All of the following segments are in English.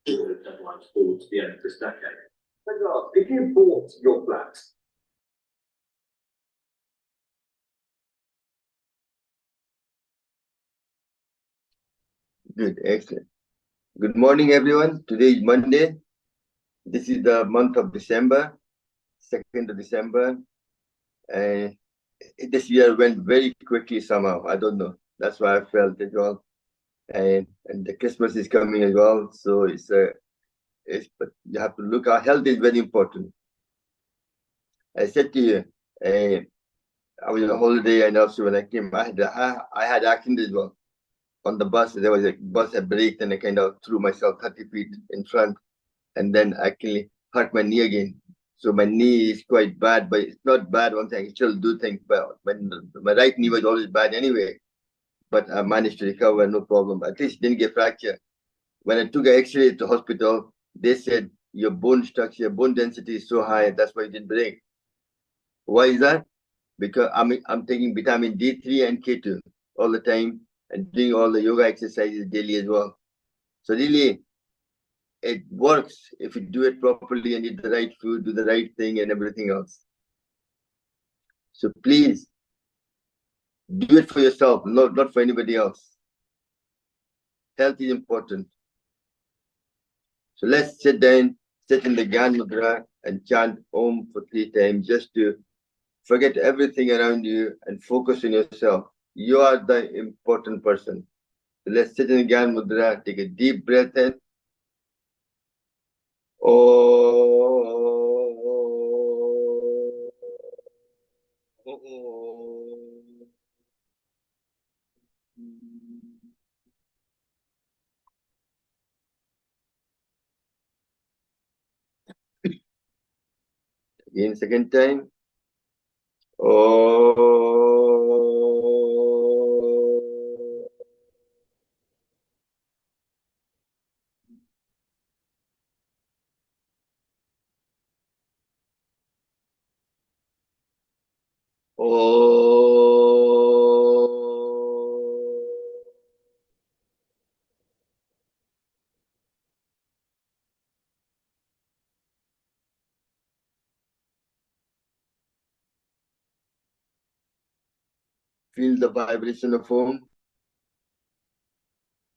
deadlines forward to the end of this decade. If you bought your flat, good, excellent. Good morning, everyone. Today is Monday. This is the month of December, 2nd of December. And this year went very quickly somehow. I don't know. That's why I felt as well. And the Christmas is coming as well. So but you have to look. Our health is very important. I said to you, I was on a holiday, and also when I came, I had accident as well. On the bus, there was a bus that braked, and I kind of threw myself 30 feet in front, and then actually hurt my knee again. So my knee is quite bad, but it's not bad once I still do things. But my right knee was always bad anyway. But I managed to recover, no problem. At least didn't get fracture. When I took an X-ray to hospital, they said your bone structure, bone density is so high, that's why it didn't break. Why is that? Because I'm taking vitamin D3 and K2 all the time and doing all the yoga exercises daily as well. So really, it works if you do it properly and eat the right food, do the right thing and everything else. So please, do it for yourself, not for anybody else. Health is important. So let's sit down, sit in the Gyan Mudra and chant Om for 3 times just to forget everything around you and focus on yourself. You are the important person. So let's sit in the Gyan Mudra, take a deep breath in. Again, second time. Feel the vibration of Om,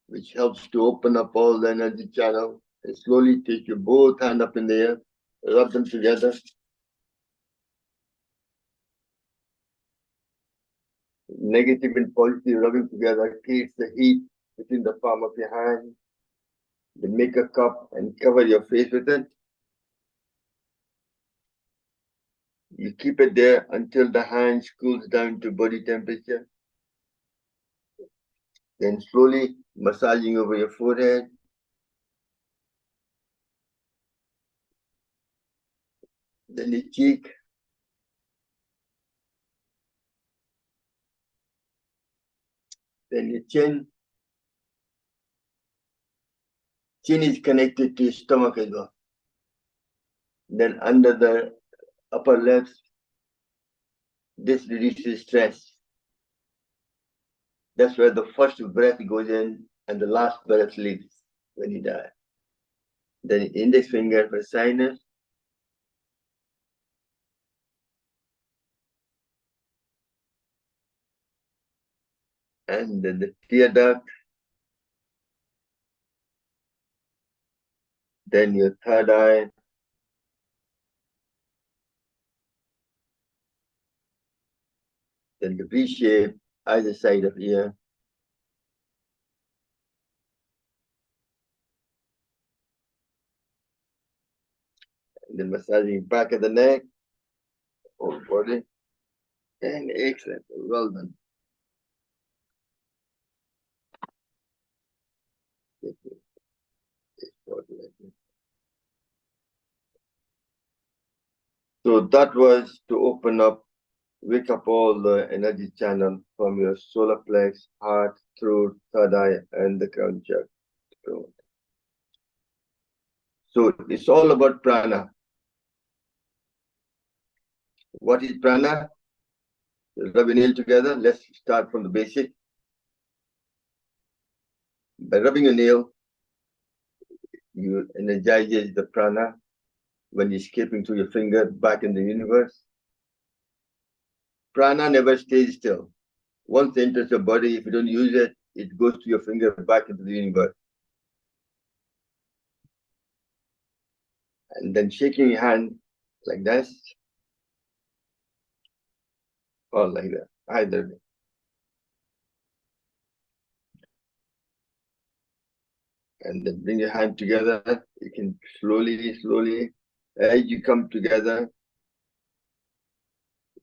which helps to open up all the energy channel. And slowly take your both hands up in the air, rub them together. Negative and positive rubbing together creates the heat between the palm of your hand. Then make a cup and cover your face with it. You keep it there until the hand cools down to body temperature. Then slowly massaging over your forehead. Then your cheek. Then your chin. Chin is connected to your stomach as well. Then under the upper lips, this reduces stress. That's where the first breath goes in and the last breath leaves when you die. Then index finger for sinus. And then the tear duct. Then your third eye. Then the V shape either side of ear. And then massaging back of the neck, whole body. And excellent. Well done. So that was to open up, wake up all the energy channel from your solar plex, heart, throat, third eye, and the crown chakra. So it's all about prana. What is prana? Rub your nail together. Let's start from the basic. By rubbing your nail, you energizes the prana when you're escaping through your finger back in the universe. Prana never stays still. Once it enters your body, if you don't use it, it goes to your finger back into the universe. And then shaking your hand like this, or like that, either way. And then bring your hand together. You can slowly, as you come together,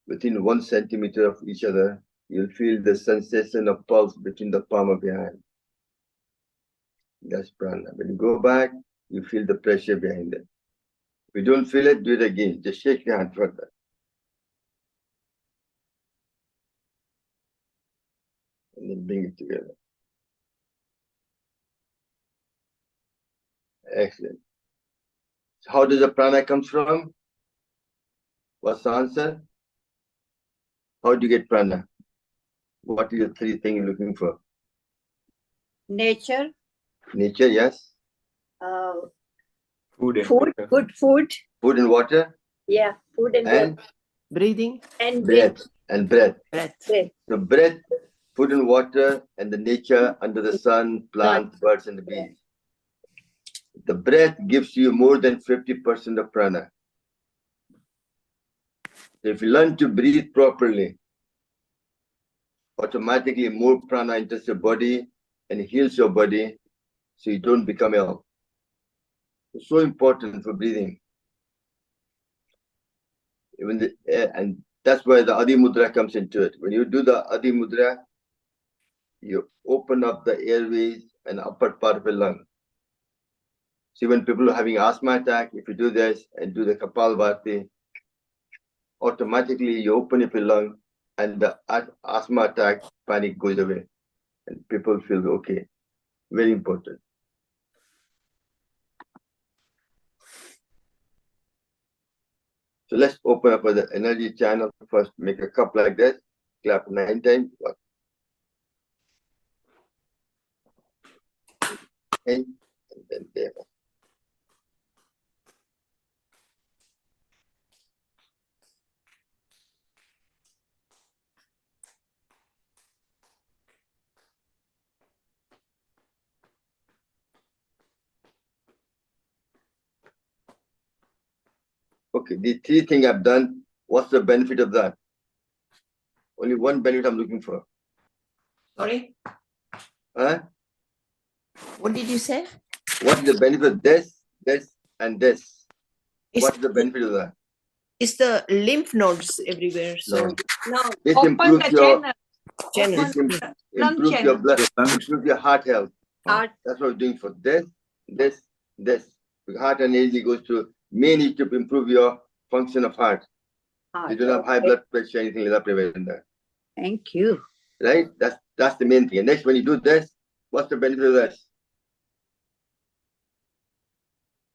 within 1 centimeter of each other, you'll feel the sensation of pulse between the palm of your hand. That's prana. When you go back, you feel the pressure behind it. If you don't feel it, do it again. Just shake your hand further. And then bring it together. Excellent. So how does the prana come from? What's the answer? How do you get prana? What are the 3 things you're looking for? Nature, Nature, yes. Food and food, water. good food. Food and water. Yeah, food and And Breathing, and breath. And breath. breath. breath. The breath, food and water, and the nature under the sun, plants, birds, and the bees. The breath gives you more than 50% of prana. If you learn to breathe properly, automatically more prana enters your body and heals your body so you don't become ill. It's so important for breathing. And that's where the Adi Mudra comes into it. When you do the Adi Mudra, you open up the airways and upper part of the lung. See, when people are having asthma attack, if you do this and do the Kapalbhati, automatically you open up your lung and the asthma attack panic goes away and people feel okay. Very important. So let's open up the energy channel. First, make a cup like this, clap 9 times. 1, 10, and then there. Okay, the 3 things I've done, what's the benefit of that? Only one benefit I'm looking for. Sorry, Huh? what did you say? What is the benefit of this, and this? It's, What's the benefit of that? it's the lymph nodes everywhere. So No. No, This open improves the your, channel. this Open lung improves your channel. blood, Lungs. improves your heart health. Heart. That's what we're doing for this. The heart and energy goes to mainly to improve your function of heart. You don't have high blood pressure, anything like that, prevent that. Thank you. Right? That's the main thing. And next, when you do this, what's the benefit of this?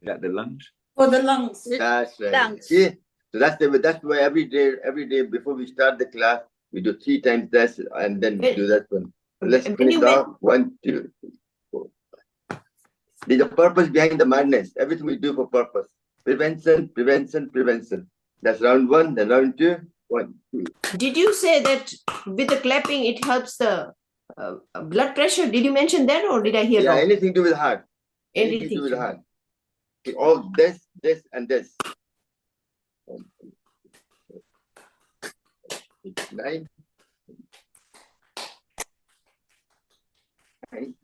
Yeah, the lungs. For the lungs. That's right. Lungs. See? So that's why every day before we start the class, we do 3 times this and then we do that one. So let's Can finish you off. 1, 2, 3, 4. There's a purpose behind the madness. Everything we do for purpose. Prevention, prevention, prevention. That's round 1, then round 2. 1, 2. Did you say that with the clapping it helps the blood pressure? Did you mention that or did I hear Yeah, wrong? anything to do with heart. Anything to do with Anything. heart. Okay, all this, and this. 9. 9.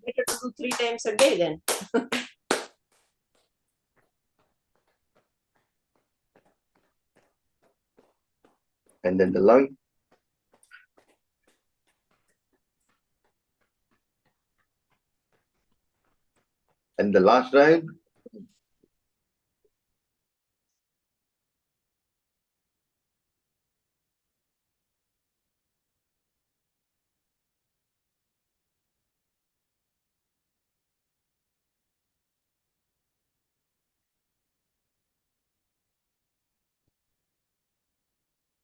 Better to do 3 times a day then. And then the lung. And the last round.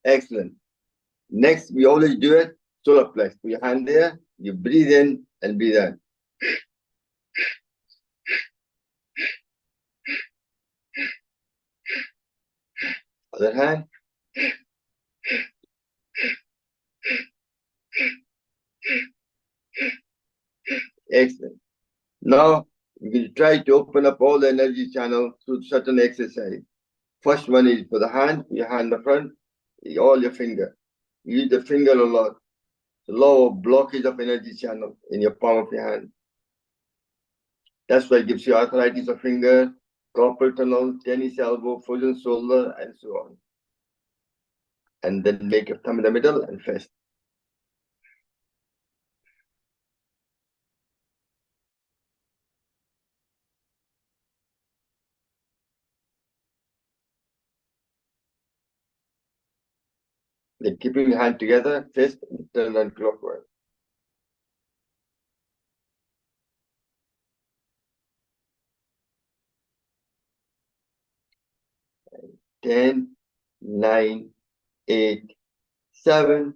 Excellent. Next, we always do it solar plex. Put your hand there, you breathe in and breathe out. Other hand. Excellent. Now, we will try to open up all the energy channels through certain exercise. First one is for the hand, your hand in the front, all your finger. Use the finger a lot. The low blockage of energy channel in your palm of your hand. That's why it gives you arthritis of finger, carpal tunnel, tennis elbow, frozen shoulder, and so on. And then make your thumb in the middle and fist. Then keeping your hand together, fist, and turn on clockwise. 10, 9, 8, 7,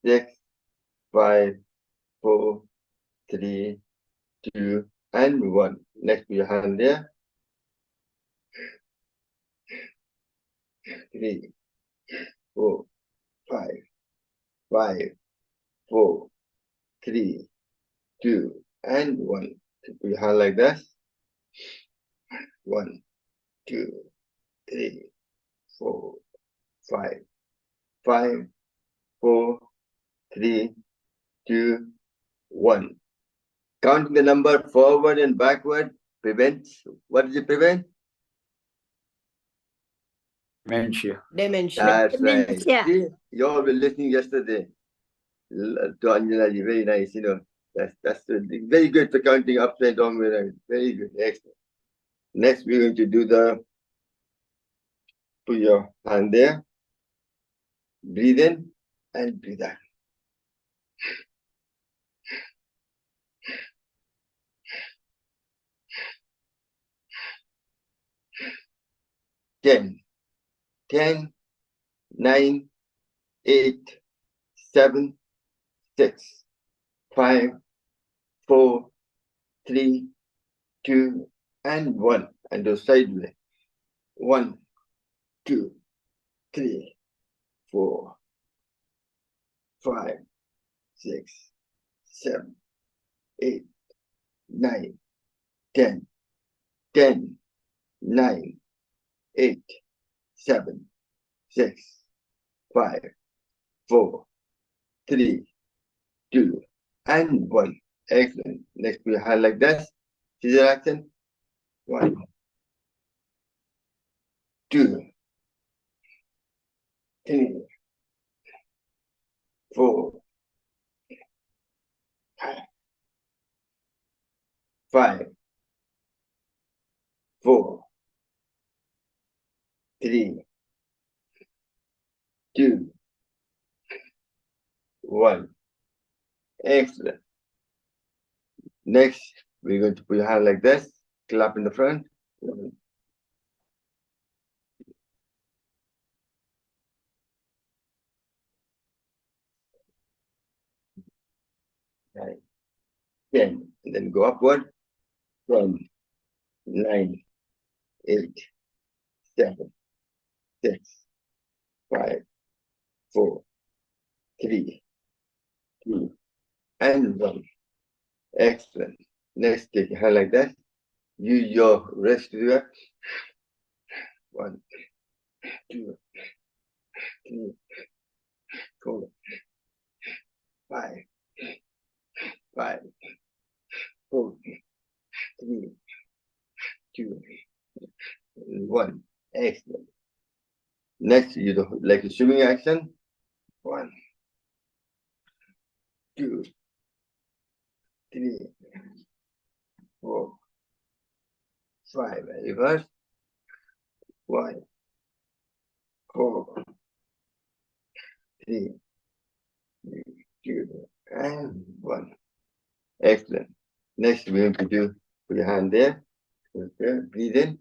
6, 5, 4, 3, 2, and 1. Next to your hand there. 3, 4, 5, 5, 4, 3, 2, and 1. Put your hand like this. 1, 2, 3, 4, 5, 5, 4, 3, 2, 1. Counting the number forward and backward prevents. What does it prevent? Dementia. Dementia. That's right. Dementia. See, you all were listening yesterday to Anjana ji. Very nice, you know. That's very good for counting upside down. Very good. Excellent. Next, we're going to do the, put your hand there. Breathe in and breathe out. 10, 10, 9, 8, 7, 6, 5, 4, 3, 2, and 1. And do sideways. 1, 2, 3, 4, 5, 6, 7, 8, 9, 10, 10, 9, 8, 7, 6, 5, 4, 3, 2, and 1. Excellent. Next, we hand like this. Scissor action. 1, 2, 3, 4, 5, 4, 3, 2, 1. Excellent. Next, we're going to put your hand like this. Clap in the front. 1, 9, 10, and then go upward. 10, 9, 8, 7, 6, 5, 4, 3, 2, and 1. Excellent. Next, take your hand like that. Use your wrist to do it. 1, 2, 3, 4, 5, 5, 4, 3, 2, 1. Excellent. Next, you do like a swimming action. 1, 2, 3, 4, 5. And reverse. 1, 4, 3, 2, and 1. Excellent. Next, we're going to do, put your hand there. Okay. Breathe in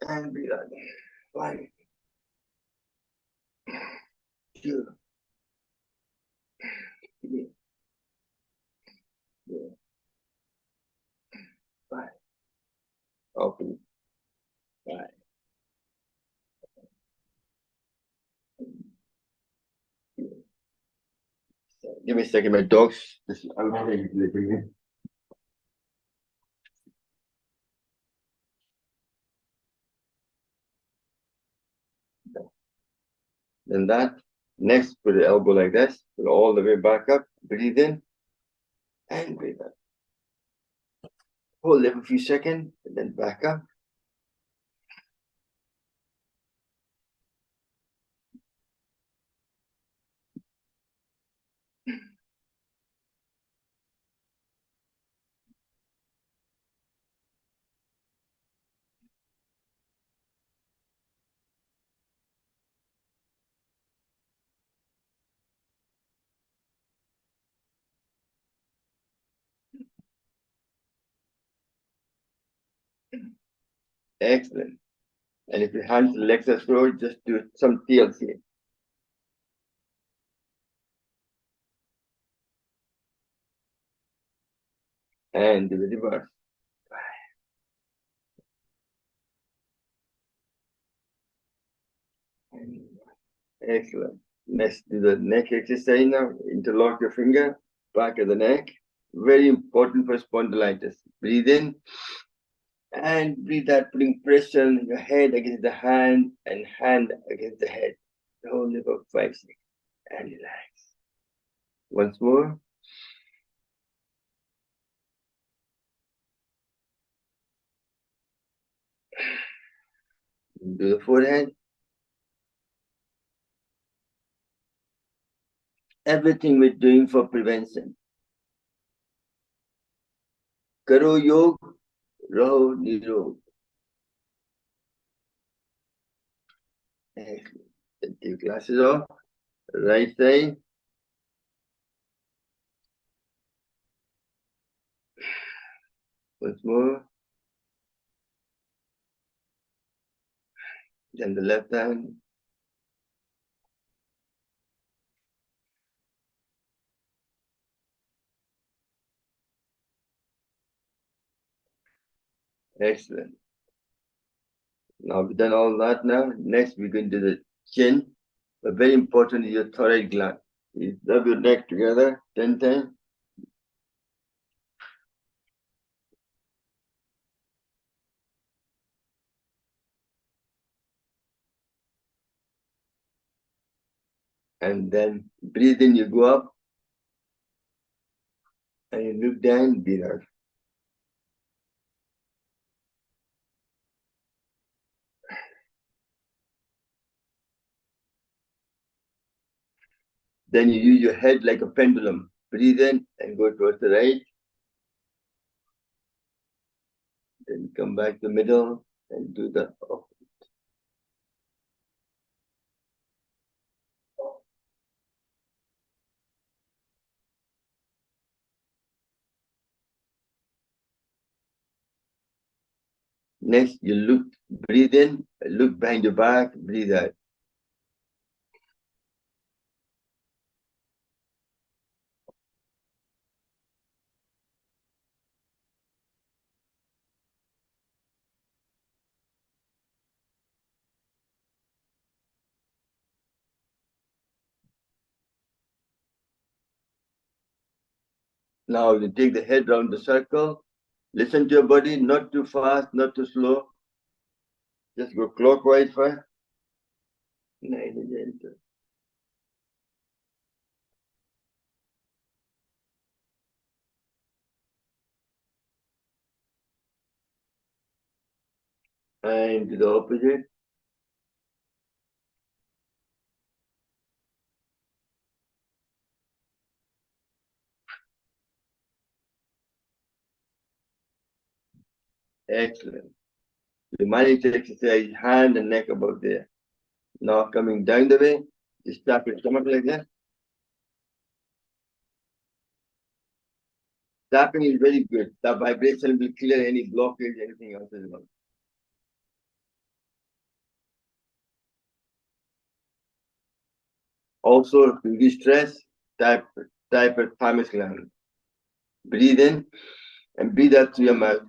and breathe out. 1, 2, 3, 4, 5. Open. 5, Give me a second, my dogs. I'm sleeping. Then that. Next, put the elbow like this. Put all the way back up. Breathe in and breathe out. Hold it for a few seconds and then back up. Excellent. And if your hands and legs are slow, just do some TLC. And do the reverse. Excellent. Next, do the neck exercise now. Interlock your finger, back of the neck. Very important for spondylitis. Breathe in and breathe out, putting pressure on your head against the hand and hand against the head. Hold it for 5 seconds and relax. Once more. Do the forehead. Everything we're doing for prevention. Karo yog, raho nirog. Excellent. Take your glasses off. Right side. Once more. Then the left hand. Excellent. Now we've done all that now. Next we're going to do the chin. But very important is your thyroid gland. You rub your neck together 10 times. And then breathe in, you go up. And you look down, breathe out. Then you use your head like a pendulum. Breathe in and go towards the right. Then come back to the middle and do the opposite. Next, you look, breathe in, look behind your back, breathe out. Now you take the head round the circle. Listen to your body, not too fast, not too slow. Just go clockwise first. Nice and gentle. And to the opposite. Excellent. You manage to exercise hand and neck about there. Now coming down the way, just tap your stomach like that. Tapping is very good. The vibration will clear any blockage, anything else as well. Also, to reduce stress, tap your thymus gland. Breathe in and breathe out through your mouth.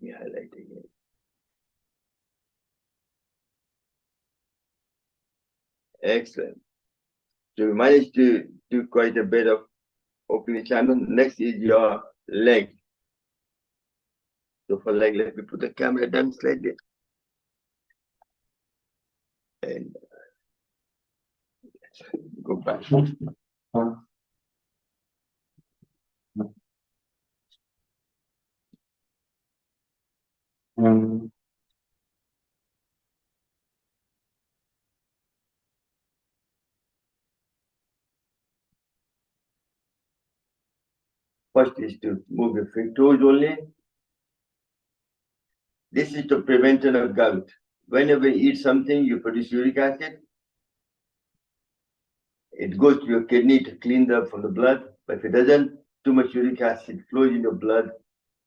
me highlight again. Excellent. So we managed to do quite a bit of opening channel. Next is your leg. So for leg, let me put the camera down slightly. And go back. First is to move your free toes only. This is the prevention of gout. Whenever you eat something, you produce uric acid. It goes to your kidney to clean up from the blood. But if it doesn't, too much uric acid flows in your blood,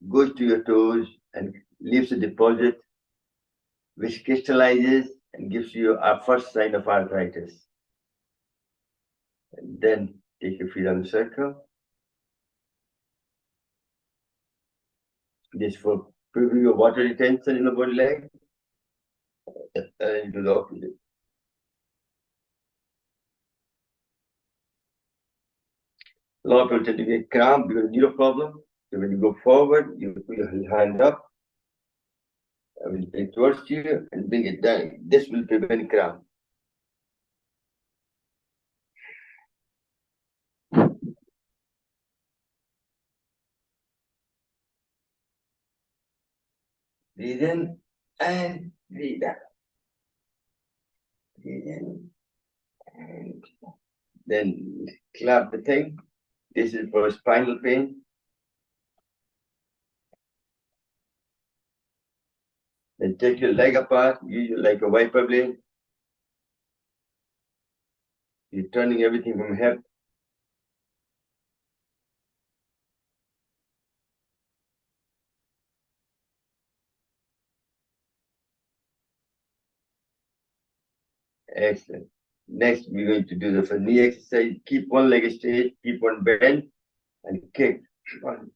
goes to your toes and leaves a deposit, which crystallizes and gives you a first sign of arthritis. And then take your feet on the circle. This for preventing your water retention in the body leg. And do the opposite. A lot of people tend to get cramp because of neuro problem. So when you go forward, you put your hand up. I will bring it towards you and bring it down. This will prevent cramp. Breathe in and breathe out. Breathe in and then clap the thing. This is for spinal pain. Then take your leg apart, use it like a wiper blade. You're turning everything from hip. Excellent. Next, we're going to do the knee exercise. Keep one leg straight, keep one bent, and kick. 1,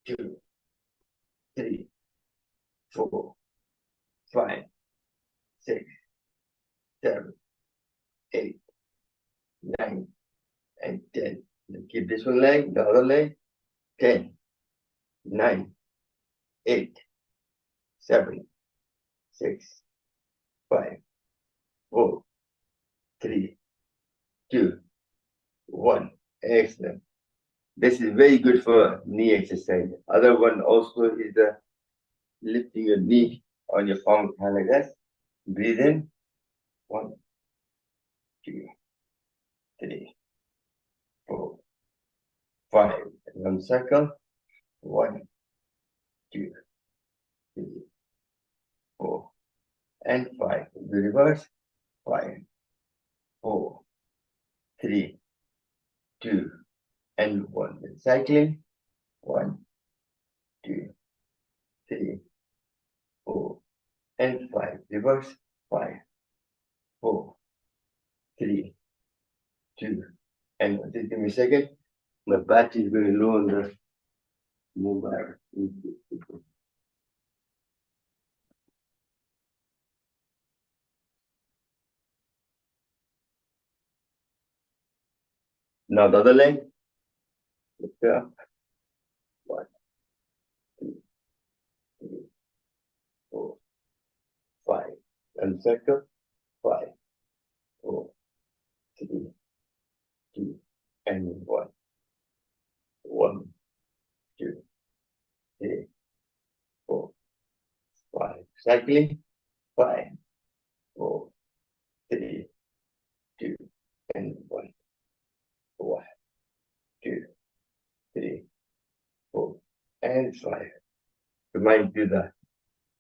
2, 3, 4, 5, 6, 7, 8, 9, and 10. Then keep this one leg, the other leg. 10, 9, 8, 7, 6, 5, 4, 3, 2, 1. Excellent. This is very good for knee exercise. Other one also is the lifting your knee on your palm like that. Breathe in. 1, 2, 3, 4, 5. One circle. 1, 2, 3, 4, and 5. The reverse. 5, 4, 3, 2, and 1. Then cycling. 1, 2, 3, 4, and 5. Reverse. 5, 4, 3, 2, and 1. Just give me a second. My battery is very low on the mobile. Now the other leg. Lift up. 1, 2, 3, 4, 5. And circle. 5, 4, 3, 2, and 1. 1, 2, 3, 4, 5. Cycling. 5, 4, 3, 2, and 1. 1, 2, 3, 4, and 5. Remind you that.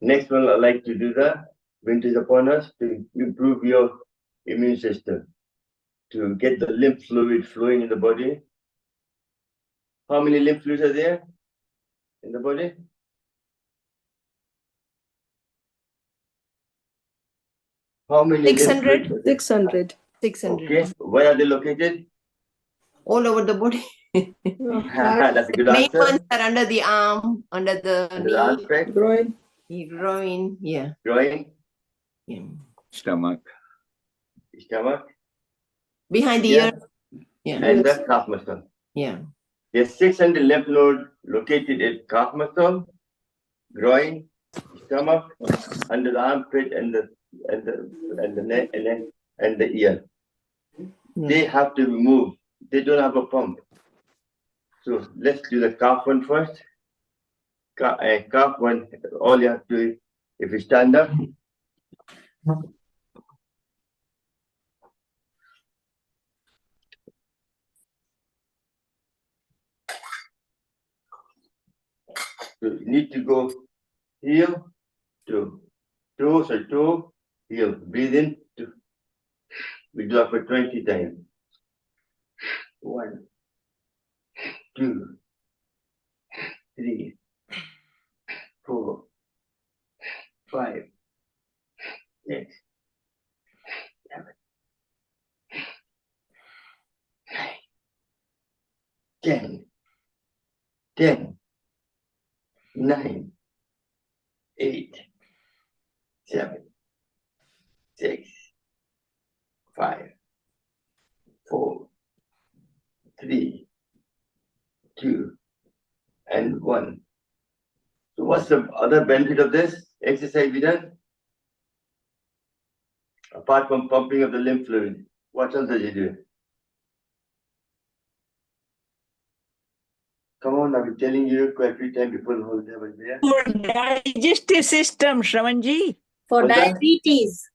Next one, I like to do the winter is upon us to improve your immune system, to get the lymph fluid flowing in the body. How many lymph fluids are there in the body? How many? 600. 600. 600. Okay. Where are they located? All over the body. That's a good Main answer. ones are under the arm, under the Under the arm knee, crack, Groin. groin. Yeah. groin, Yeah. Stomach. stomach, Behind the ear, ear. Yeah. and the calf muscle. Yeah. There's 600 lymph nodes located at calf muscle, groin, stomach, under the armpit, and the neck and the ear. Yeah. They have to be moved. They don't have a pump. So let's do the calf one first. Calf one, all you have to do, if you stand up, so you need to go heel to toe, so toe, heel. Breathe in. We do that for 20 times. 1, 2, 3, 4, 5, 6, 7, 10, 10, 9, 8, 7, 6, 5, 4, 3, 2, and 1. So what's the other benefit of this exercise we done? Apart from pumping of the lymph fluid, what else does it do? Come on, I've been telling you every time before the whole day was there. For digestive system, Shravanji. For What's that? diabetes.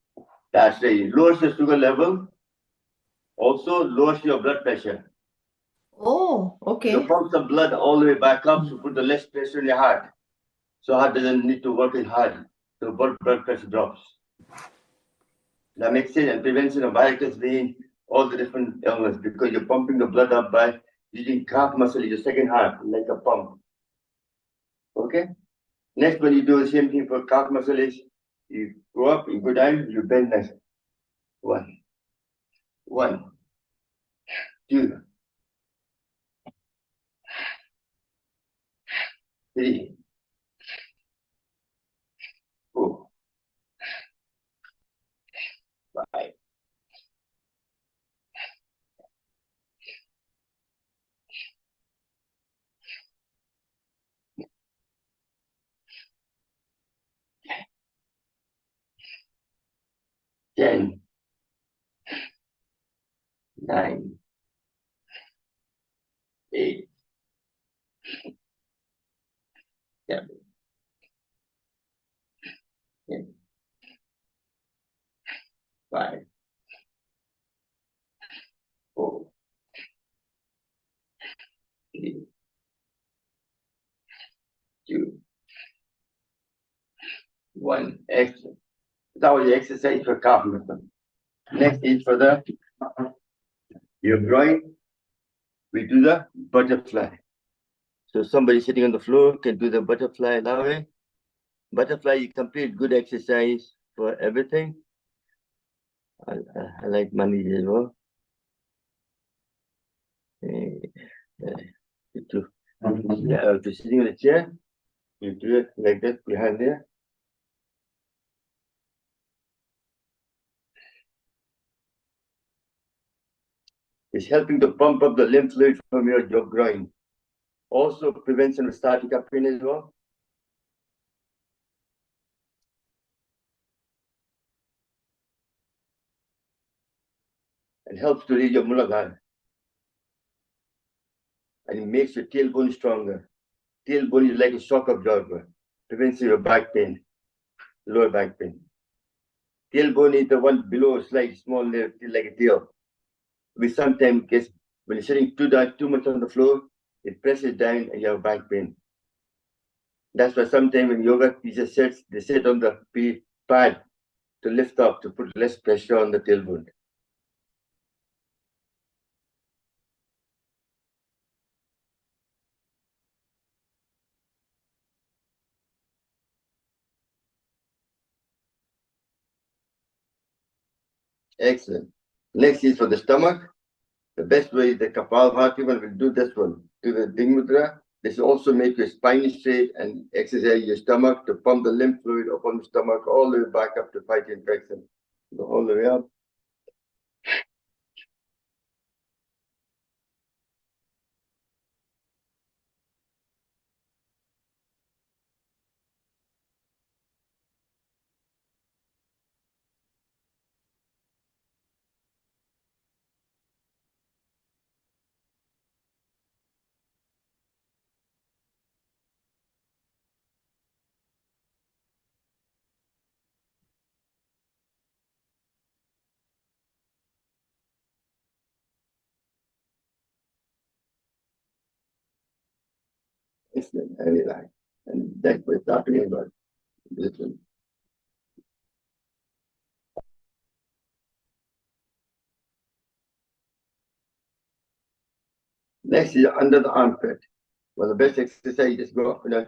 That's right. It lowers your sugar level. Also lowers your blood pressure. Oh, okay. You pump the blood all the way back up to put the less pressure in your heart. So heart doesn't need to work as hard. So blood pressure drops. That makes sense, and prevention of varicose vein, all the different illness, because you're pumping the blood up by using calf muscle in your second heart, like a pump. Okay? Next, when you do the same thing for calf muscle is you go up, you go down, you bend next. 1, 2, 3, 4, 5, 10, 9, 8, 7, 6, 5, 4, 3, 2, 1. Excellent. That was the exercise for calf muscle. Next is for the your groin. We do the butterfly. So somebody sitting on the floor can do the butterfly that way. Butterfly, you complete good exercise for everything. I like money as well. You too. Yeah, if you're sitting in a chair, you do it like that behind there. It's helping to pump up the lymph fluid from your groin. Also prevention of sciatica pain as well. And helps to raise your mulaghan. And it makes your tailbone stronger. Tailbone is like a shock absorber. Prevents your back pain, lower back pain. Tailbone is the one below, slight, small, like a tail. We sometimes get, when you're sitting too much on the floor, it presses down and you have back pain. That's why sometimes in yoga, they sit on the pad to lift up, to put less pressure on the tailbone. Excellent. Next is for the stomach. The best way is the Kapalbhati one will do this one. Do the Dingmudra. This will also make your spine straight and exercise your stomach to pump the lymph fluid up on the stomach all the way back up to fight infection. Go all the way up. Excellent. And relax. And that's what we're talking about. This one. Next is under the armpit. Well, the best exercise is go up and down.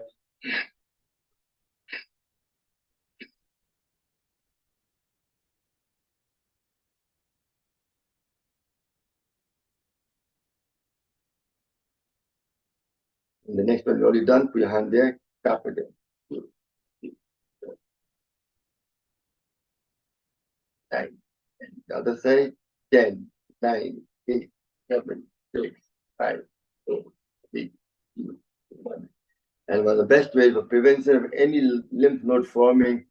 And the next one you already done, put your hand there, tap it there. 9. And the other side, 10, 9, 8, 7, 6, 5, 4, 3, 2, 1. And one of the best ways of prevention of any lymph node forming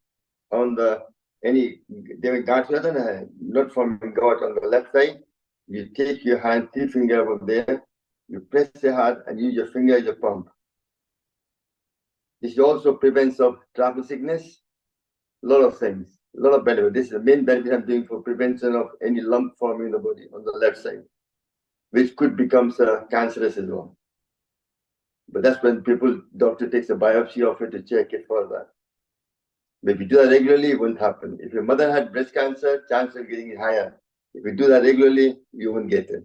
on the not forming gout on the left side, you take your hand, 3 fingers over there, you press your heart and use your finger as a pump. This also prevents of travel sickness, a lot of things, a lot of benefit. This is the main benefit I'm doing for prevention of any lump forming in the body on the left side, which could become cancerous as well. But that's when doctor takes a biopsy of it to check it further. But if you do that regularly, it won't happen. If your mother had breast cancer, chance of getting it higher. If you do that regularly, you won't get it.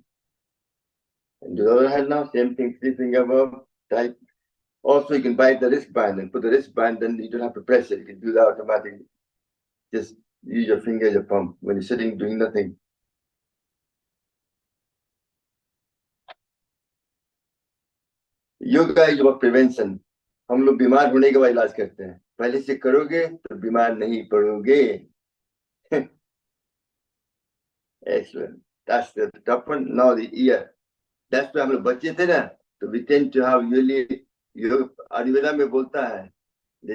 And the other hand now, same thing, 3 fingers above, type. Also, you can buy the wristband and put the wristband, then you don't have to press it. You can do that automatically. Just use your finger as a pump when you're sitting doing nothing. Yoga is about prevention. हम लोग बीमार होने के बाद इलाज करते हैं. पहले से करोगे तो बीमार नहीं पड़ोगे. Excellent. That's the top one. Now the ear. That's why हम लोग बच्चे थे ना, तो we tend to have usually Ayurveda में बोलता है,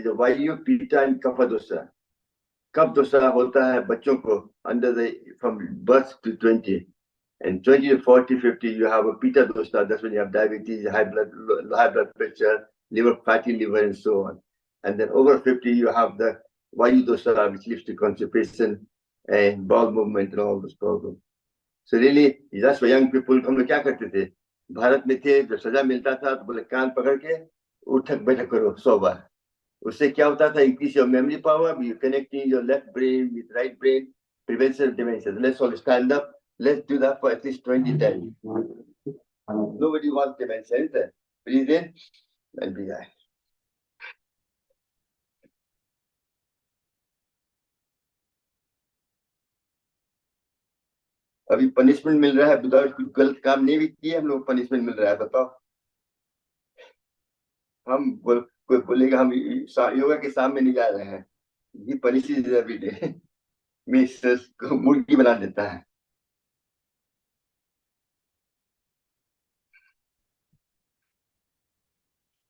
जो वायु पीता and कफ दोषा. कफ दोषा होता है बच्चों को under the from birth to 20. And 20 to 40, 50, you have a pitta dosha. That's when you have diabetes, high blood pressure, fatty liver, and so on. And then over 50, you have the vayu dosha, which leads to constipation and bowel movement and all those problems. So really, that's why young people, हम लोग क्या करते थे? भारत में थे, जब सजा मिलता था, तो बोले कान पकड़ के उठक बैठक करो 100 बार. उससे क्या होता था? Increase your memory power, you're connecting your left brain with right brain, prevention of dementia. Let's all stand up. Let's do that for at least 20 times. Nobody wants dementia, is there? Breathe in and breathe out. अभी punishment मिल रहा है, without कुछ गलत काम नहीं भी किए हम लोग पनिशमेंट मिल रहा है. बताओ, हम कोई बोलेगा हम योगा के सामने नहीं जा रहे हैं, ये पनिशमेंट एवरी डे. मिसेस को मुर्गी बना देता है.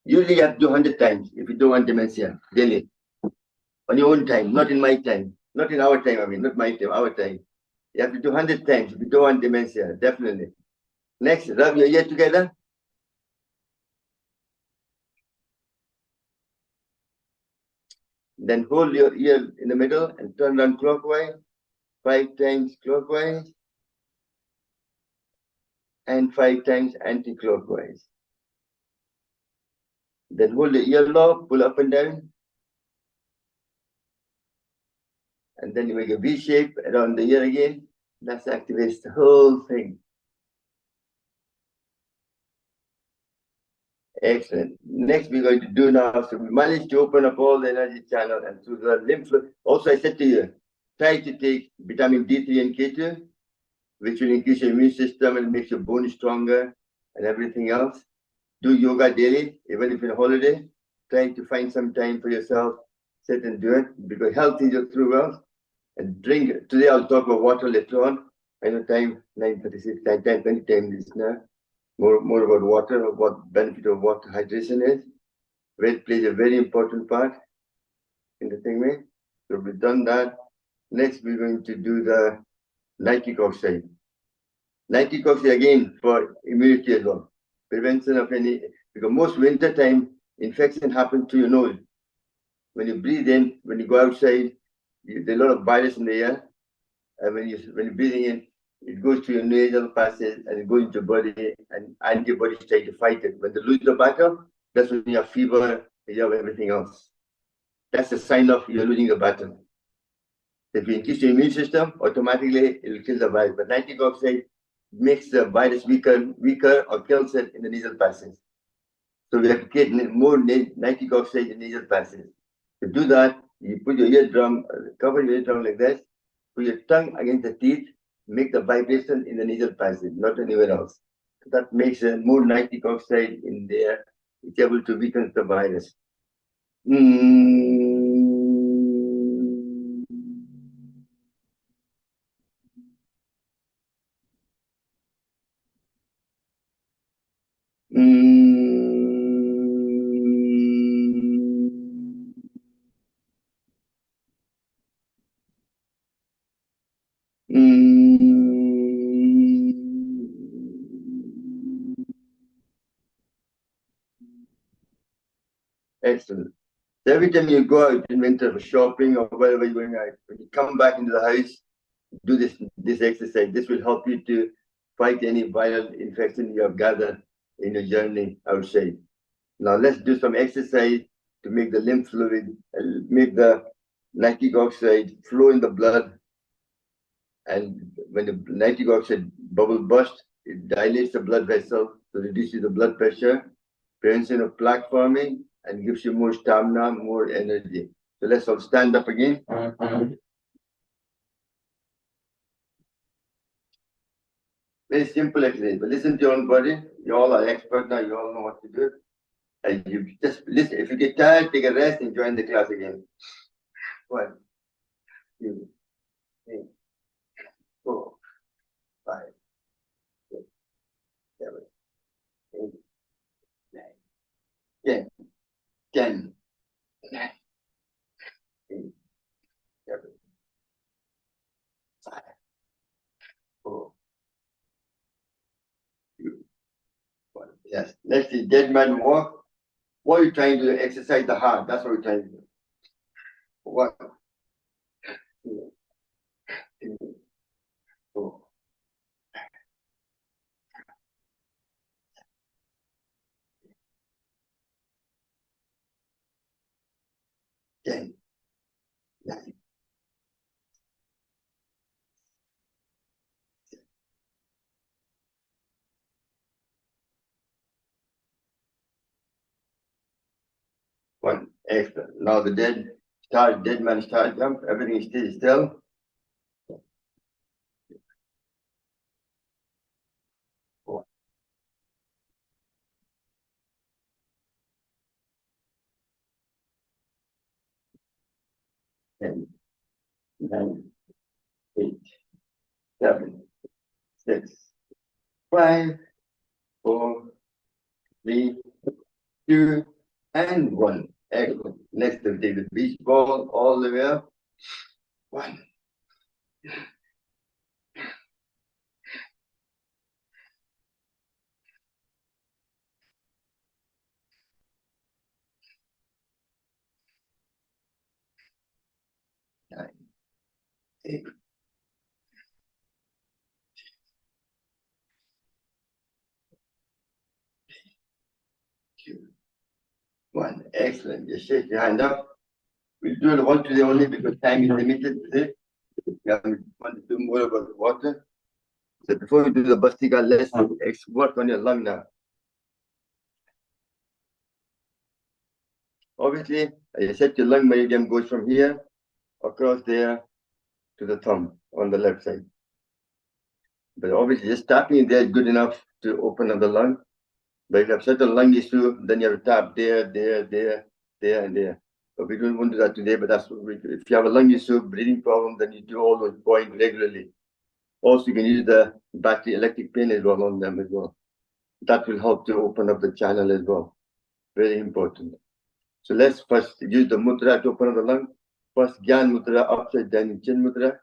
Usually you have to do 100 times if you don't want dementia daily. On your own time, not in my time, not in our time, I mean, not my time, our time. You have to do 100 times if you don't want dementia, definitely. Next, rub your ear together. Then hold your ear in the middle and turn around clockwise, 5 times clockwise, and 5 times anti-clockwise. Then hold the earlobe, pull up and down. And then you make a V shape around the ear again. That activates the whole thing. Excellent. Next, we're going to do now, so we managed to open up all the energy channel and through the lymph. Also, I said to you, try to take vitamin D3 and K2, which will increase your immune system and makes your bones stronger and everything else. Do yoga daily, even if you're on holiday. Try to find some time for yourself, sit and do it, because health is your true wealth. And drink. Today I'll talk about water later on. I know time 9:36, 10:20 time is now. More about water, what benefit of water hydration is. Where it plays a very important part in the thing, mate. So we've done that. Next we're going to do the nitric oxide. Nitric oxide again for immunity as well. Prevention of any, because most winter time infection happens to your nose. When you breathe in, when you go outside, there's a lot of virus in the air. And when you're breathing in, it goes to your nasal passage and it goes into your body, and antibodies try to fight it. When they lose the battle, that's when you have fever, you have everything else. That's a sign of you're losing the battle. If you increase your immune system, automatically it will kill the virus. But nitric oxide makes the virus weaker or kills it in the nasal passage. So we have to create more nitric oxide in the nasal passage. To do that, you put your eardrum, cover your eardrum like this, put your tongue against the teeth, make the vibration in the nasal passage, not anywhere else. That makes more nitric oxide in there. It's able to weaken the virus. Excellent. So every time you go out in winter for shopping or wherever you're going out, when you come back into the house, do this exercise. This will help you to fight any viral infection you have gathered in your journey outside. Now let's do some exercise to make the lymph fluid, make the nitric oxide flow in the blood. And when the nitric oxide bubble bursts, it dilates the blood vessel, so reduces the blood pressure, prevention of plaque forming, and gives you more stamina, more energy. So let's all stand up again. Very simple exercise, but listen to your own body. You all are expert now, you all know what to do. And you just listen. If you get tired, take a rest and join the class again. 1, 2, 3, 4, 5, 6, 7, 8, 9, 10, 10, 9, 8, 7, 5, 4, 2, 1. Yes. Next is dead man walk. What are you trying to do? Exercise the heart. That's what we're trying to do. 1, 2, 3, 4, 10, 9, 1. Excellent. Now the dead man start jump. Everything stays still. 4, 10, 9, 8, 7, 6, 5, 4, 3, 2, and 1. Excellent. Next, we'll take the beach ball all the way up. 1. 9, 8, 2, 1. Excellent. Just shake your hand up. We'll do it one today only because time is limited today. We want to do more about the water. So before we do the Bhastrika, let's work on your lung now. Obviously, as I said, your lung meridian goes from here across there to the thumb on the left side. But obviously, just tapping there is good enough to open up the lung. But if you have such a lung issue, then you have to tap there, and there. But we don't want to do that today. But that's what if you have a lung issue, breathing problem, then you do all those points regularly. Also, you can use the battery electric pin as well on them as well. That will help to open up the channel as well. Very important. So let's first use the mudra to open up the lung. First, Gyan mudra, upside down chin mudra,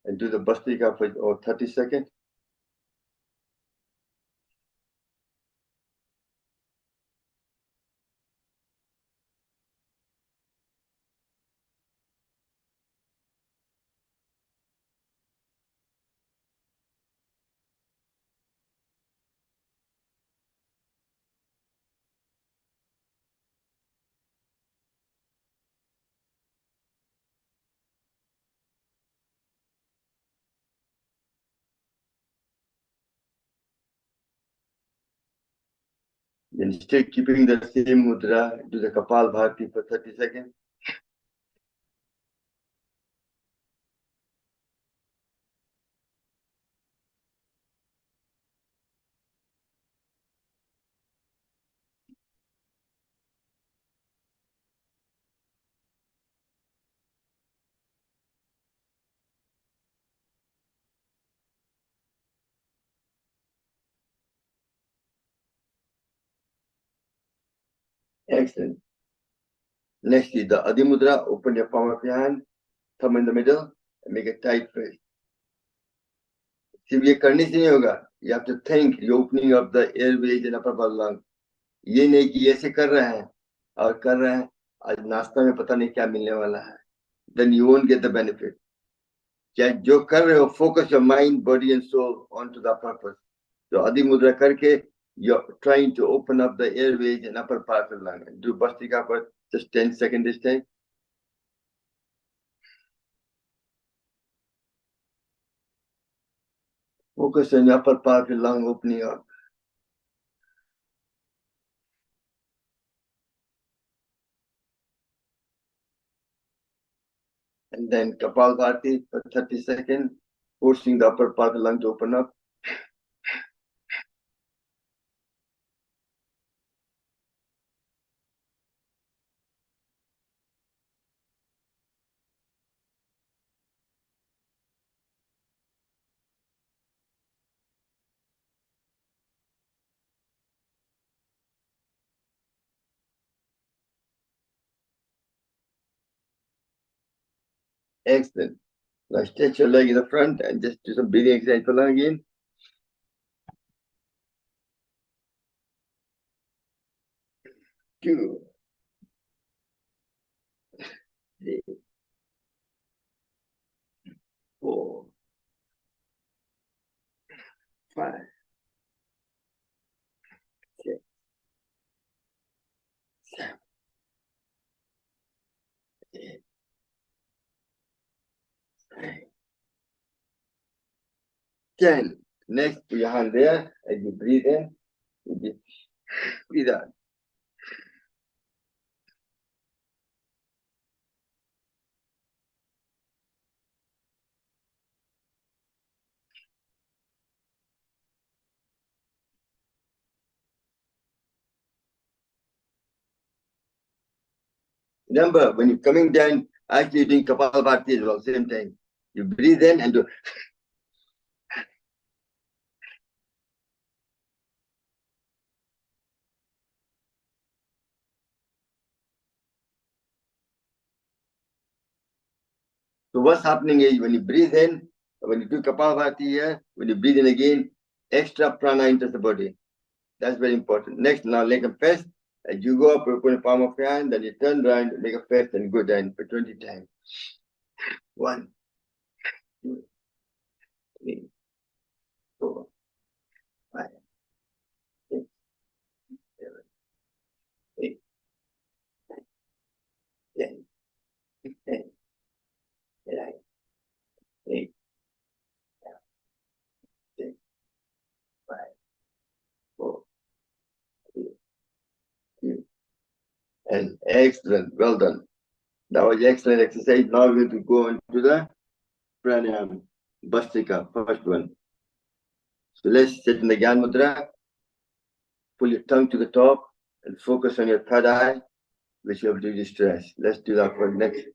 and do the Bhastrika for 30 seconds. Then still keeping the same mudra, do the Kapal Bharti for 30 seconds. Excellent. Next is the Adi Mudra. Open your palm of your hand, thumb in the middle, and make a tight fist. सिर्फ ये करने से नहीं होगा. You have to think you're opening up the airways and upper lung. ये नहीं कि ऐसे कर रहे हैं और कर रहे हैं आज नाश्ता में पता नहीं क्या मिलने वाला है. Then you won't get the benefit. जो कर रहे हो, focus your mind, body and soul onto the purpose. So Adi Mudra करके you're trying to open up the airways and upper part of the lung. Do Bhastrika for just 10 seconds this time. Focus on the upper part of the lung opening up. And then Kapal Bharti for 30 seconds, forcing the upper part of the lung to open up. Excellent. Now stretch your leg in the front and just do some breathing exercise for lung again. Two, three, four, five, six, seven, eight, nine, 10. Next, put your hand there as you breathe in. You breathe out. Remember, when you're coming down, actually doing Kapalabhati as well, same time. You breathe in and do. So what's happening is when you breathe in, when you do Kapalabhati here, when you breathe in again, extra prana enters the body. That's very important. Next, now make a fist. As you go up, you put a palm of your hand, then you turn around, make a fist, and go down for 20 times. 1, 2, 3, 4, 5, 6, 7, 8, 9, 10, 11, 8, 7, 6, 5, 4, 3, 2, and excellent. Well done. That was excellent exercise. Now we're going to go into the pranayam, Bhastrika, first one. So let's sit in the Gyan Mudra. Pull your tongue to the top and focus on your third eye, which will reduce stress. Let's do that for next.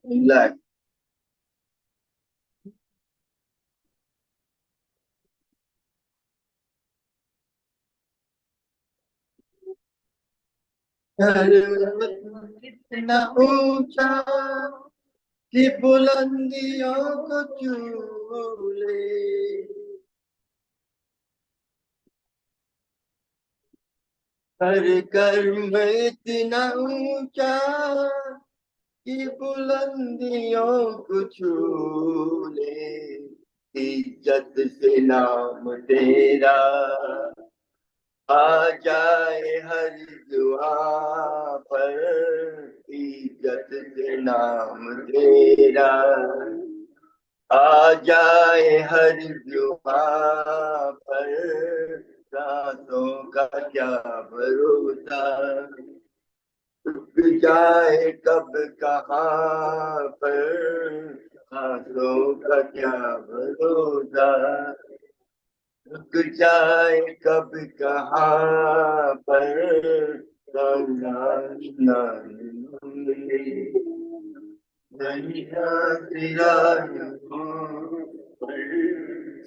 Relax. कितना ऊंचा कि बुलंदियों को छू ले हर कर्म इतना ऊंचा कि बुलंदियों को छू ले इज्जत से नाम तेरा आ जाए हर दुआ पर इज्जत से नाम तेरा आ जाए हर दुआ पर सांसों का क्या भरोसा रुक जाए कब कहाँ पर सांसों का क्या भरोसा रुक जाए कब कहाँ पर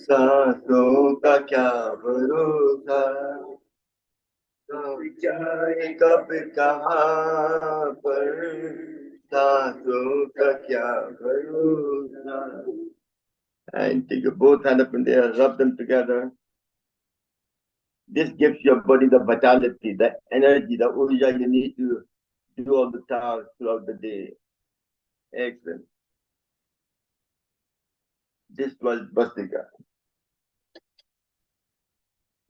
सांसों का क्या भरोसा रुक जाए कब कहाँ पर सांसों का क्या भरोसा. And take your both hands up in there, rub them together. This gives your body the vitality, the energy, the urja you need to do all the tasks throughout the day. Excellent. This was Bhastika.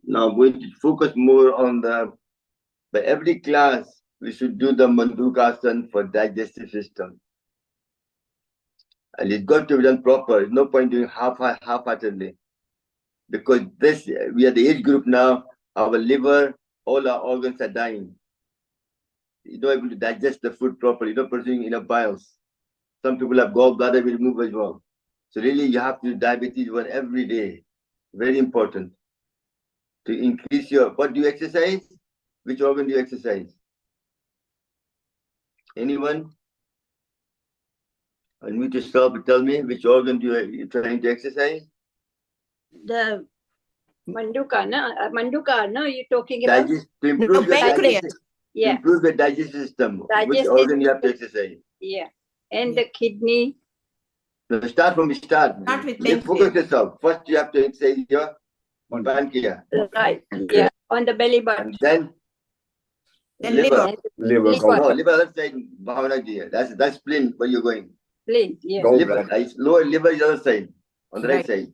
Now going to focus more on by every class, we should do the Mandukasana for digestive system. And it's got to be done proper. There's no point doing half-heartedly. Because we are the age group now, our liver, all our organs are dying. You're not able to digest the food properly, you're not producing enough biles. Some people have gallbladder will remove as well. So really you have to do diabetes one every day. Very important. To increase what do you exercise? Which organ do you exercise? Anyone? Unmute yourself and tell me which organ you're trying to exercise? The Manduka, no, you're talking about? To improve your pancreas. to Yeah, improve the digestive system. Which Digestive organ you have to exercise? yeah. And the kidney, No, start from the start. Start with Focus pancreas. yourself. First you have to exercise your pancreas. right, yeah, on the belly button. And then liver. And the Liver, liver, No, liver other side, Bhavana ji. That's spleen where you're going. spleen, yes. Liver, lower liver is the other side, on the right side.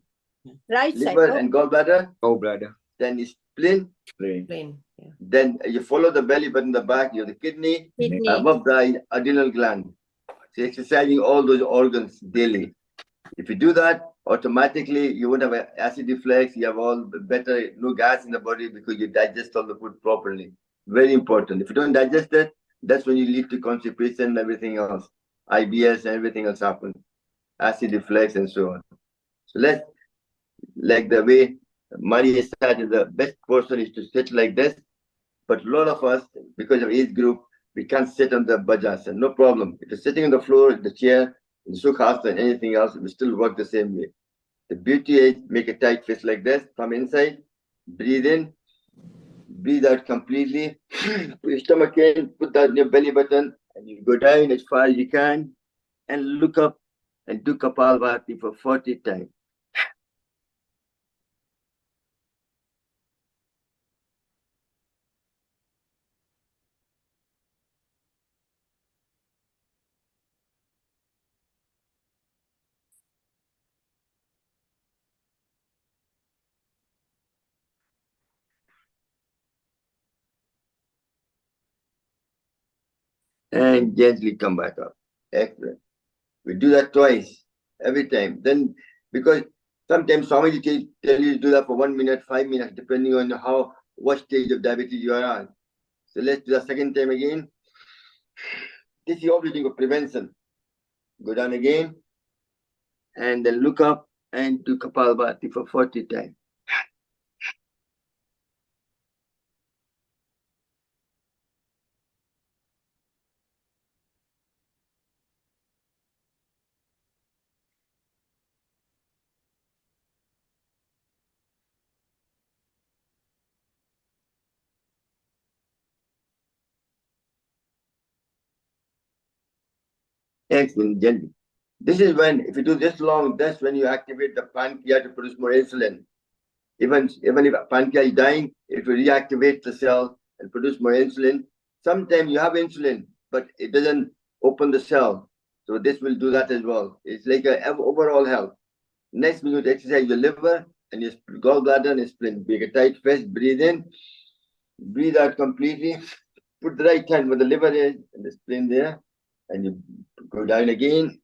Right side, Liver oh, and gallbladder, gallbladder, then is spleen, brain, Brain. Yeah. then you follow the belly button, the back, you have the kidney, kidney, above the adrenal gland. So exercising all those organs daily. If you do that, automatically you won't have acid reflux, you have all better, no gas in the body because you digest all the food properly. Very important. If you don't digest it, that's when you lead to constipation and everything else. IBS and everything else happens. Acid reflux and so on. So like the way Maria said, the best person is to sit like this. But a lot of us, because of age group, we can't sit on the Bajasana. No problem. If you're sitting on the floor, the chair, the Sukhasana, and anything else, it will still work the same way. The beauty is make a tight fist like this from inside. Breathe in. Breathe out completely. Put your stomach in. Put that in your belly button. And you go down as far as you can. And look up and do Kapalbhati for 40 times. And gently come back up. Excellent. We do that twice, every time. Then, because sometimes somebody can tell you to do that for 1 minute, 5 minutes, depending on what stage of diabetes you are on. So let's do the second time again. This is always doing a prevention. Go down again, and then look up and do Kapalbhati for 40 times. Excellent, gently. This is when, if you do this long, that's when you activate the pancreas to produce more insulin. Even if pancreas is dying, it will reactivate the cell and produce more insulin. Sometimes you have insulin, but it doesn't open the cell. So this will do that as well. It's like an overall health. Next, we need to exercise your liver and your gallbladder and your spleen. Make a tight fist, breathe in, breathe out completely. Put the right hand where the liver is and the spleen there, and you go down again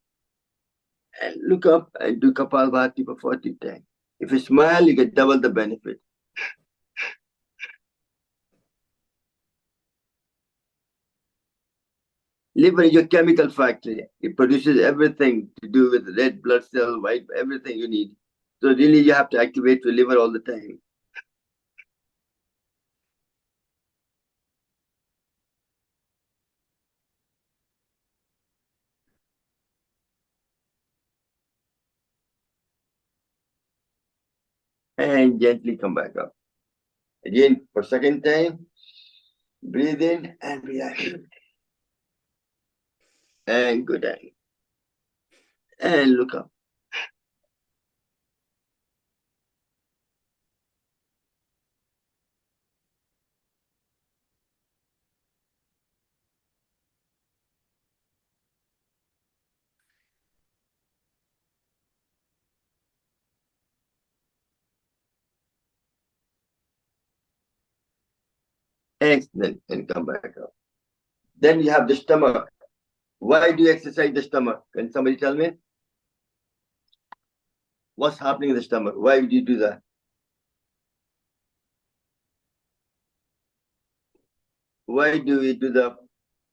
and look up and do Kapalbhati for 40 times. If you smile, you get double the benefit. Liver is your chemical factory. It produces everything to do with red blood cell, white, everything you need. So really you have to activate your liver all the time. And gently come back up. Again, for second time, breathe in and breathe out. And go down. And look up. Excellent. And come back up. Then you have the stomach. Why do you exercise the stomach? Can somebody tell me? What's happening in the stomach? Why do you do that? Why do we do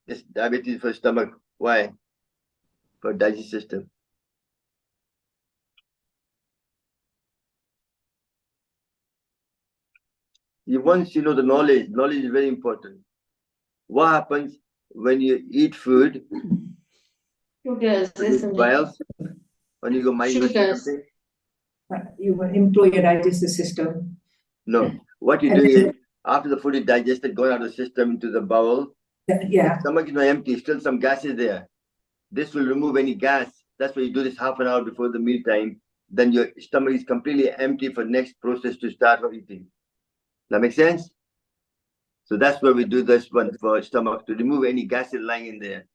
this diabetes for stomach? Why? For digestive system. Once you know the knowledge is very important. What happens when you eat food? Sugars, isn't it? Biles? When you go Sugars. You will improve your digestive system. No. What you do is, after the food is digested, going out of the system into the bowel, Yeah. the stomach is not empty, still some gas is there. This will remove any gas. That's why you do this half an hour before the meal time. Then your stomach is completely empty for next process to start of eating. That makes sense? So that's why we do this one for stomach, to remove any gas lying in there.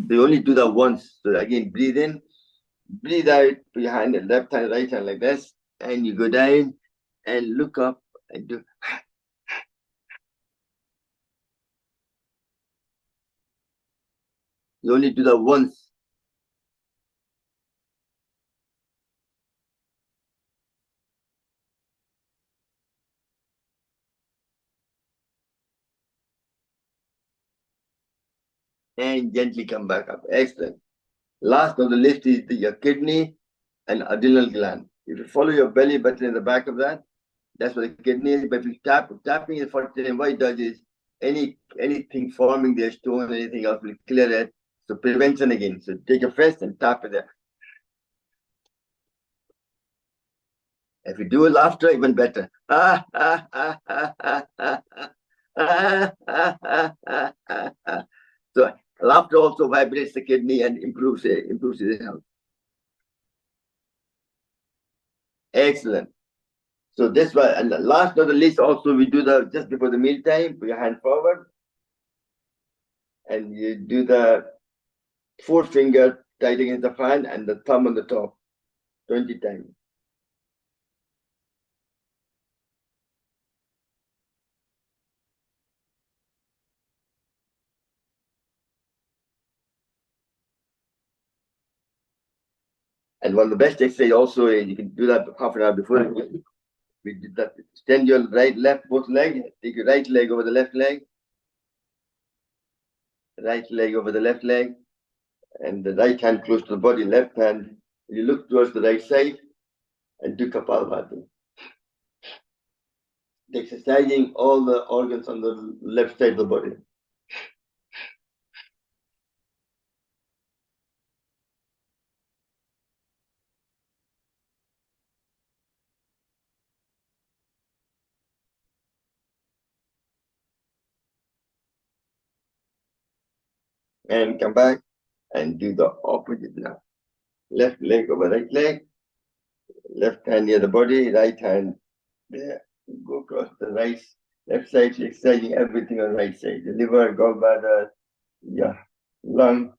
So you only do that once. So again, breathe in, breathe out, put your hand in left hand, right hand like this, and you go down and look up and do. You only do that once. And gently come back up. Excellent. Last on the list is your kidney and adrenal gland. If you follow your belly button in the back of that, that's what the kidney is. But if you tapping it for what it does is anything forming there, stone, anything else will clear it. So prevention again. So take a fist and tap it there. If you do it after, even better. So laughter also vibrates the kidney and improves the health. Excellent. So this one, and the last of the list also we do the just before the meal time, put your hand forward. And you do the forefinger tight against the fan and the thumb on the top 20 times. And one of the best exercise also is you can do that half an hour before. We did that. Extend your left, both leg. Take your right leg over the left leg. Right leg over the left leg. And the right hand close to the body, left hand. You look towards the right side and do Kapalabhati. Exercising all the organs on the left side of the body. And come back and do the opposite now. Left leg over right leg. Left hand near the body, right hand there. Go across the left side, exercising everything on the right side. The liver, gallbladder, yeah, lung,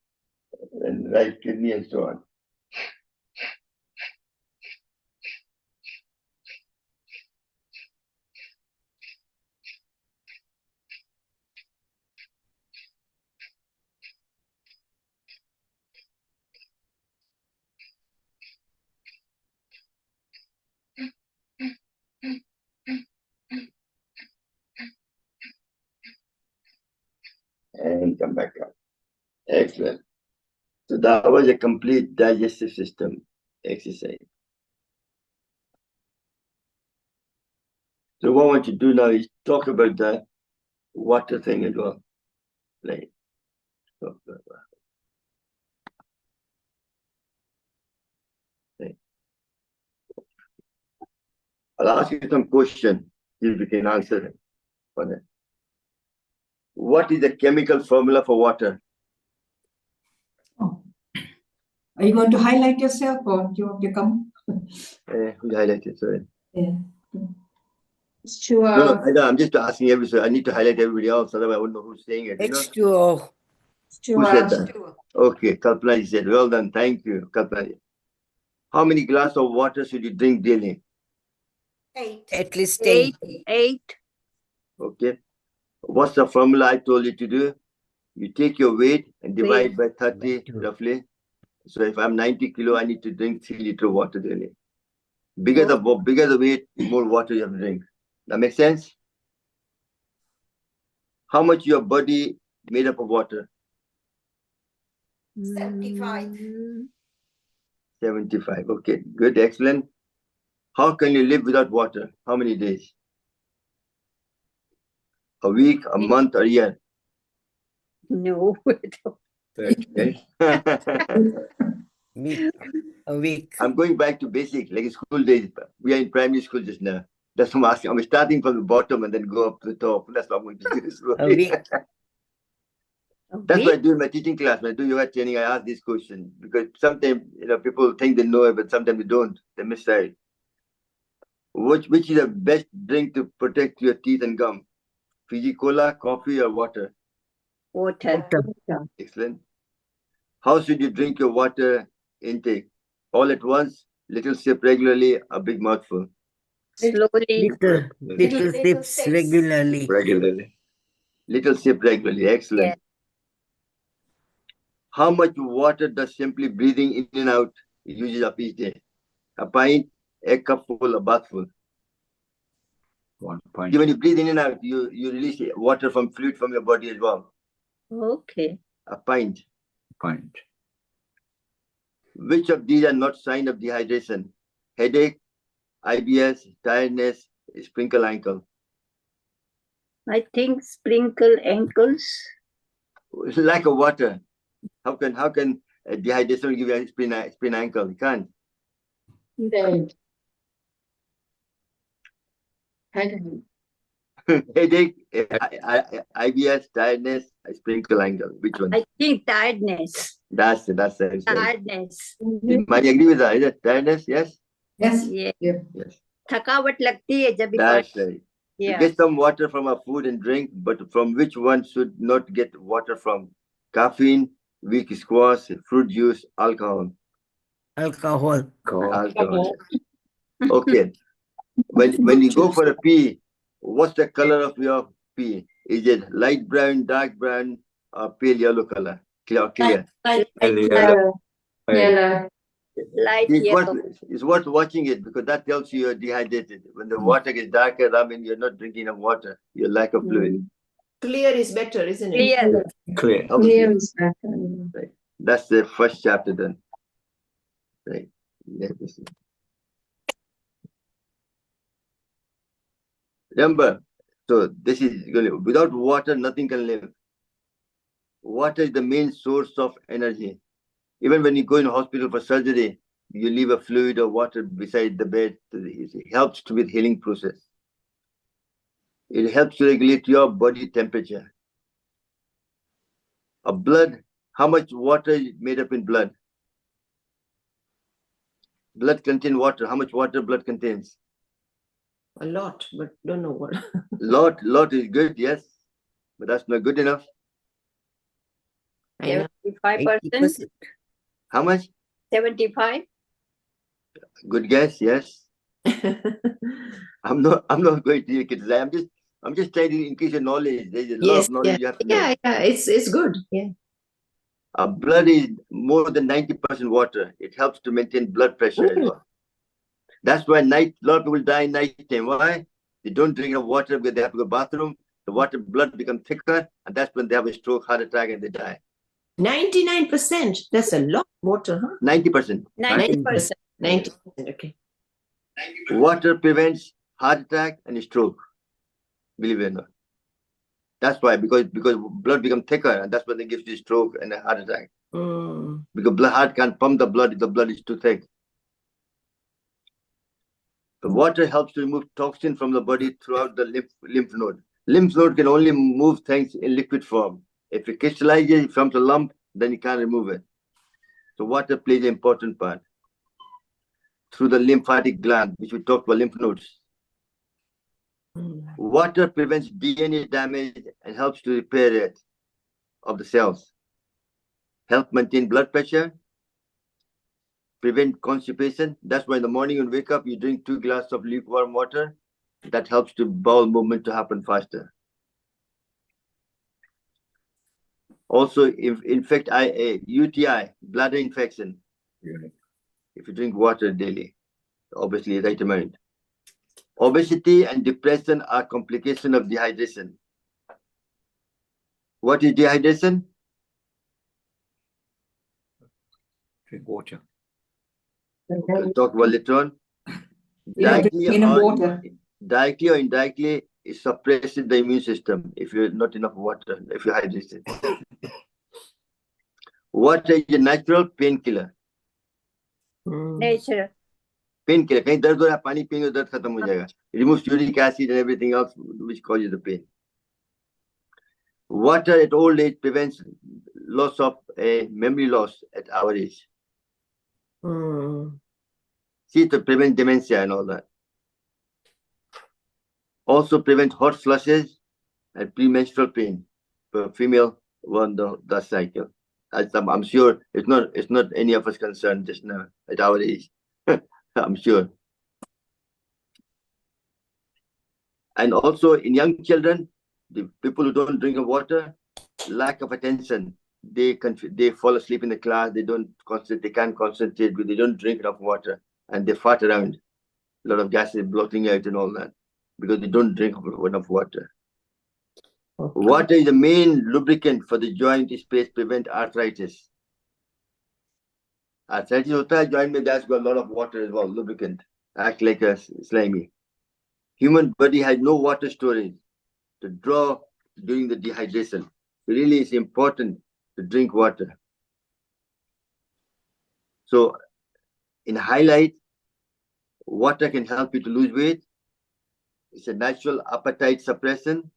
and right kidney, and so on. And come back up. Excellent. So that was a complete digestive system exercise. So what I want to do now is talk about the water thing as well. Like, I'll ask you some questions, if you can answer them for that. What is the chemical formula for water? Oh. Are you going to highlight yourself or do you want to come? Who highlighted? Sorry. Yeah. No, I'm just asking everybody. I need to highlight everybody else, otherwise I wouldn't know who's saying it. H2O. Who said that? Okay, Kalpana said, well done. Thank you, Kalpana. How many glasses of water should you drink daily? 8. At least 8. 8. Okay. What's the formula I told you to do? You take your weight and divide by 30 roughly. So if I'm 90 kilo, I need to drink 3 liters of water daily. Bigger the weight, more water you have to drink. That makes sense? How much your body made up of water? 75. 75. Okay, good, excellent. How can you live without water? How many days? A week, a month, or a year? No. Okay. A week. I'm going back to basic, like school days. We are in primary school just now. That's what I'm asking. I'm starting from the bottom and then go up to the top. That's what I'm going to do. A week. That's why I do in my teaching class. When I do yoga training, I ask this question because sometimes people think they know it, but sometimes they don't. They miss it. Which is the best drink to protect your teeth and gum? Fiji Cola, coffee, or water? Water. Excellent. How should you drink your water intake? All at once, little sip regularly, a big mouthful? Slowly. Little sips regularly. Regularly. Little sip regularly. Excellent. Yeah. How much water does simply breathing in and out uses up each day? A pint, a cupful, a bathful? 1 pint. When you breathe in and out, you release water from fluid from your body as well. Okay. A pint. Pint. Which of these are not sign of dehydration? Headache, IBS, tiredness, sprinkle ankle? I think sprinkle ankles. Lack of water. How can dehydration give you a sprain ankle? You can't. Headache, IBS, tiredness, sprinkle ankle. Which one? I think tiredness. That's it. Tiredness. Might agree with that. Is it tiredness? Yes. Yes. Yeah. Yes. थकावट लगती है जब भी That's पानी- right. Yeah. You get some water from our food and drink, but from which one should not get water from? Caffeine, weak squash, fruit juice, alcohol. Alcohol. Alcohol. Okay. When you go for a pee, what's the color of your pee? Is it light brown, dark brown, or pale yellow color? Clear. Yellow. Light yellow. It's worth watching it because that tells you you're dehydrated. When the water gets darker, that means you're not drinking enough water. Your lack of fluid. Clear is better, isn't it? Clear. Clear. Okay. That's the first chapter done. Right. Let me see. Remember, so this is without water, nothing can live. Water is the main source of energy. Even when you go in hospital for surgery, you leave a fluid or water beside the bed. It helps with healing process. It helps to regulate your body temperature. A blood, how much water is made up in blood? Blood contains water. How much water blood contains? A lot, but don't know what. Lot is good, yes, but that's not good enough. I know. 75%. How much? 75. Good guess, yes. I'm not going to your kids. I'm just trying to increase your knowledge. There's a lot Yes, of knowledge you have to know. yeah, it's good. Yeah. Our blood is more than 90% water. It helps to maintain blood pressure as well. That's why a lot of people die in night time. Why? They don't drink enough water because they have to go to the bathroom. The blood becomes thicker, and that's when they have a stroke, heart attack, and they die. 99%. That's a lot of water, huh? 90%. 90%. 90%. Okay. Water prevents heart attack and stroke. Believe it or not. That's why, because blood becomes thicker, and that's when they give you stroke and a heart attack. Because heart can't pump the blood if the blood is too thick. The water helps to remove toxin from the body throughout the lymph node. Lymph node can only move things in liquid form. If it crystallizes, it forms a lump, then you can't remove it. So water plays an important part. Through the lymphatic gland, which we talked about, lymph nodes. Water prevents DNA damage and helps to repair it of the cells. Help maintain blood pressure. Prevent constipation. That's why in the morning when you wake up, you drink 2 glasses of lukewarm water. That helps to bowel movement to happen faster. Also, infect UTI, bladder infection. If you drink water daily, obviously right amount. Obesity and depression are complications of dehydration. What is dehydration? Drink water. We'll talk about later on. You have to drink enough water. Directly or indirectly, it suppresses the immune system if you're not enough water, if you're hydrated. Water is a natural painkiller. Nature. Painkiller. कहीं दर्द हो रहा है, पानी पिएंगे दर्द खत्म हो जाएगा. It removes uric acid and everything else which causes the pain. Water at old age prevents loss of memory loss at our age. See, to prevent dementia and all that. Also prevent hot flushes and premenstrual pain for female on the cycle. As I'm sure it's not any of us concerned just now at our age. I'm sure. And also in young children, the people who don't drink water, lack of attention, they fall asleep in the class, they can't concentrate, they don't drink enough water, and they fart around. A lot of gases blotting out and all that because they don't drink enough water. Okay. Water is the main lubricant for the joint space, prevent arthritis. Arthritis hota hai, joint mein that's got a lot of water as well, lubricant, act like a slimy. Human body has no water storage to draw during the dehydration. Really, it's important to drink water. So, in highlight, water can help you to lose weight. It's a natural appetite suppression.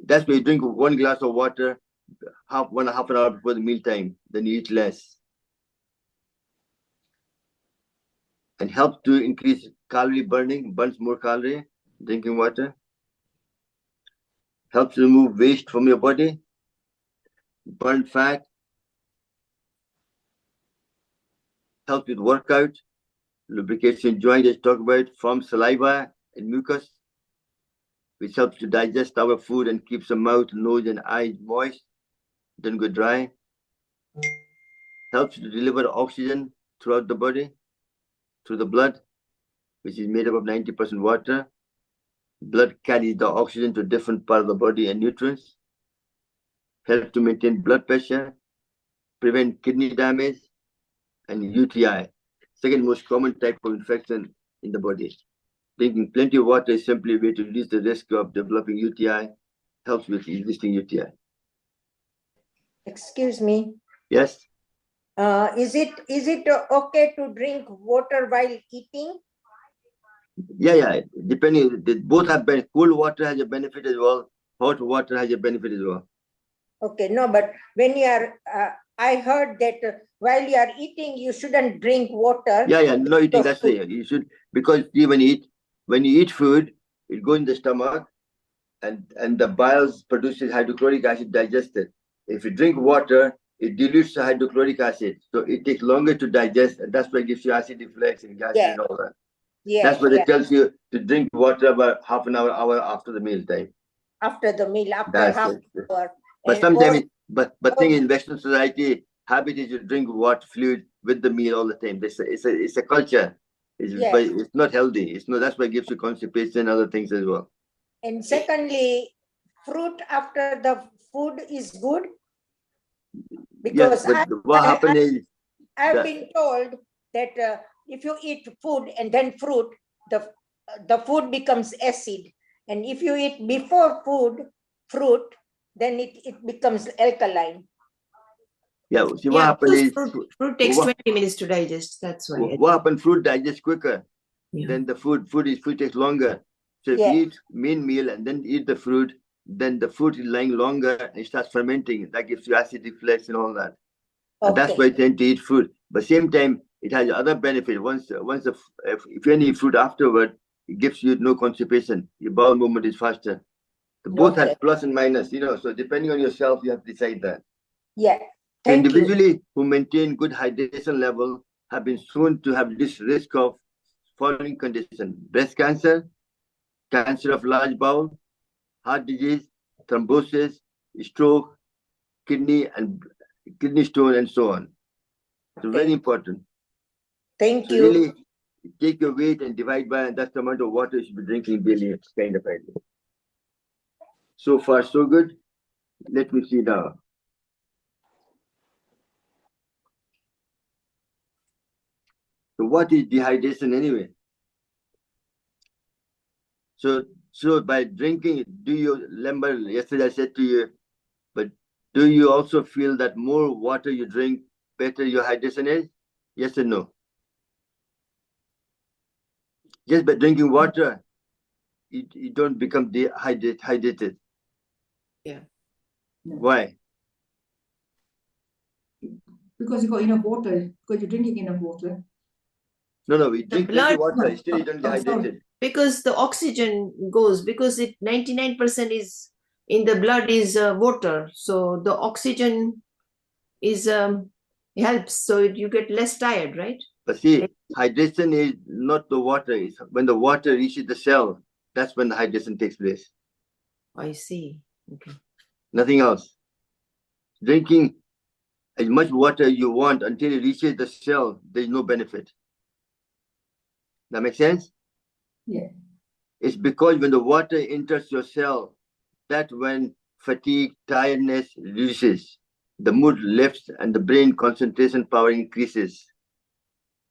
That's why you drink 1 glass of water half an hour before the meal time, then you eat less. And helps to increase calorie burning, burns more calorie, drinking water. Helps remove waste from your body, burn fat, helps with workout, lubrication joint, as talked about, forms saliva and mucus, which helps to digest our food and keeps the mouth, nose, and eyes moist, don't go dry. Helps to deliver oxygen throughout the body, through the blood, which is made up of 90% water. Blood carries the oxygen to different parts of the body and nutrients. Helps to maintain blood pressure, prevent kidney damage, and UTI, second most common type of infection in the body. Drinking plenty of water is simply a way to reduce the risk of developing UTI, helps with existing UTI. Excuse me. Yes? Is it okay to drink water while eating? Yeah. Depending, they both have benefit. Cool water has a benefit as well. Hot water has a benefit as well. Okay, no, but when you are, I heard that while you are eating, you shouldn't drink water. Yeah, no eating. That's it. You should, because when you eat food, it goes in the stomach, and the bile produces hydrochloric acid digested. If you drink water, it dilutes the hydrochloric acid, so it takes longer to digest, and that's why it gives you acid reflux and gas and all that. Yeah, that's what it tells you to drink water about half an hour after the meal time. After the meal, after that's half it. hour. But sometimes, but thing in Western society, habit is to drink water fluid with the meal all the time. It's a culture. But it's not healthy. It's not. That's why it gives you constipation and other things as well. And secondly, fruit after the food is good. Because what happened is I've been told that if you eat food and then fruit, the food becomes acid. And if you eat before fruit, then it becomes alkaline. Yeah, see what happened is fruit takes 20 minutes to digest. That's why. What happened? Fruit digests quicker than the food. Food takes longer. So if you eat main meal and then eat the fruit, then the fruit is lying longer and it starts fermenting. That gives you acid reflux and all that. Okay. And that's why I tend to eat fruit. But same time, it has other benefit. If you eat fruit afterward, it gives you no constipation. Your bowel movement is faster. Both have plus and minus, so depending on yourself, you have to decide that. Yeah. Individually who maintain good hydration level have been shown to have this risk of following conditions: breast cancer, cancer of large bowel, heart disease, thrombosis, stroke, kidney stone, and so on. So Okay. very important. Thank So you. really take your weight and divide by, and that's the amount of water you should be drinking daily. It's kind of idea. So far, so good. Let me see now. So what is dehydration anyway? So by drinking, do you remember yesterday I said to you, but do you also feel that more water you drink, better your hydration is? Yes or no? Just by drinking water, you don't become dehydrated. Yeah. No. Why? Because you got enough water, because you're drinking enough water. No, we The drink plenty blood- water, still you don't get Oh, sorry. dehydrated. Because the oxygen goes, because it 99% is in the blood is water. So the oxygen is helps. So you get less tired, right? But see, hydration is not the water. It's when the water reaches the cell, that's when the hydration takes place. I see. Okay. Nothing else. Drinking as much water you want until it reaches the cell, there's no benefit. That makes sense? Yeah. It's because when the water enters your cell, that's when fatigue, tiredness reduces, the mood lifts, and the brain concentration power increases.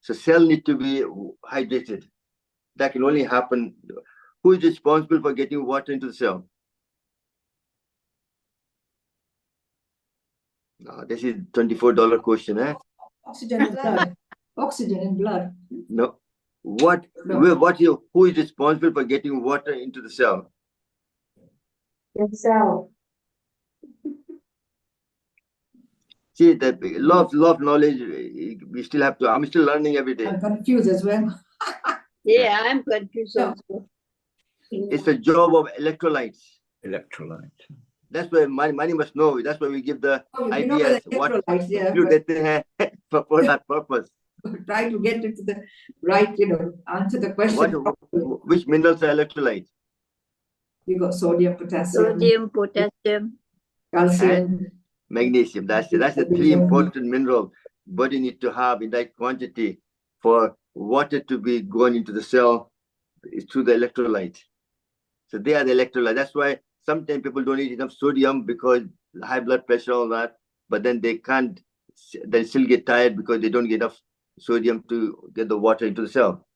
So cell need to be hydrated. That can only happen. Who is responsible for getting water into the cell? No, this is $24 question, eh? Oxygen in blood. Oxygen in blood. No. No. Who is responsible for getting water into the cell? Yourself. See, the law of knowledge, we still have to, I'm still learning every day. I'm confused as well. Yeah, I'm confused No. also. It's the job of electrolytes. Electrolyte. That's why money must know. That's why we give the Oh, you know the ideas what electrolytes, yeah, fluid but that they have for that purpose. try to get into the right, answer the question. properly. Which minerals are electrolytes? You got sodium, potassium, Sodium, potassium. calcium. Magnesium. That's the three important minerals body need to have in that quantity for water to be going into the cell through the electrolyte. So they are the electrolyte. That's why sometimes people don't eat enough sodium because high blood pressure, all that, but then they can't, they still get tired because they don't get enough sodium to get the water into the cell.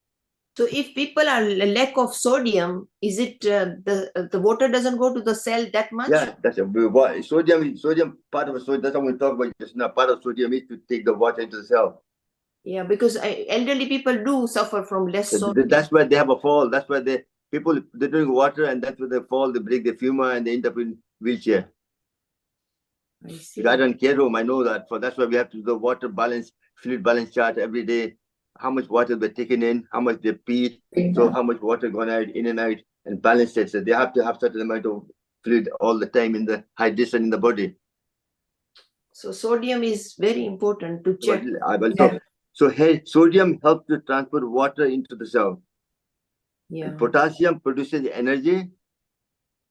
So if people are lack of sodium, is it the water doesn't go to the cell that much? Yeah, that's a sodium part of the sodium. That's what we talk about just now. Part of sodium is to take the water into the cell. Yeah, because elderly people do suffer from less So sodium. that's why they have a fall. That's why they drink water and that's why they fall. They break their femur and they end up in wheelchair. I see. I don't care home. I know that. That's why we have to do the water balance, fluid balance chart every day. How much water they're taking in, how much they pee, so how much water going out, in and out, and balance it. So they have to have certain amount of fluid all the time in the hydration in the body. So sodium is very important to check. I will talk. So sodium helps to transport water into the cell. Yeah. And potassium produces energy,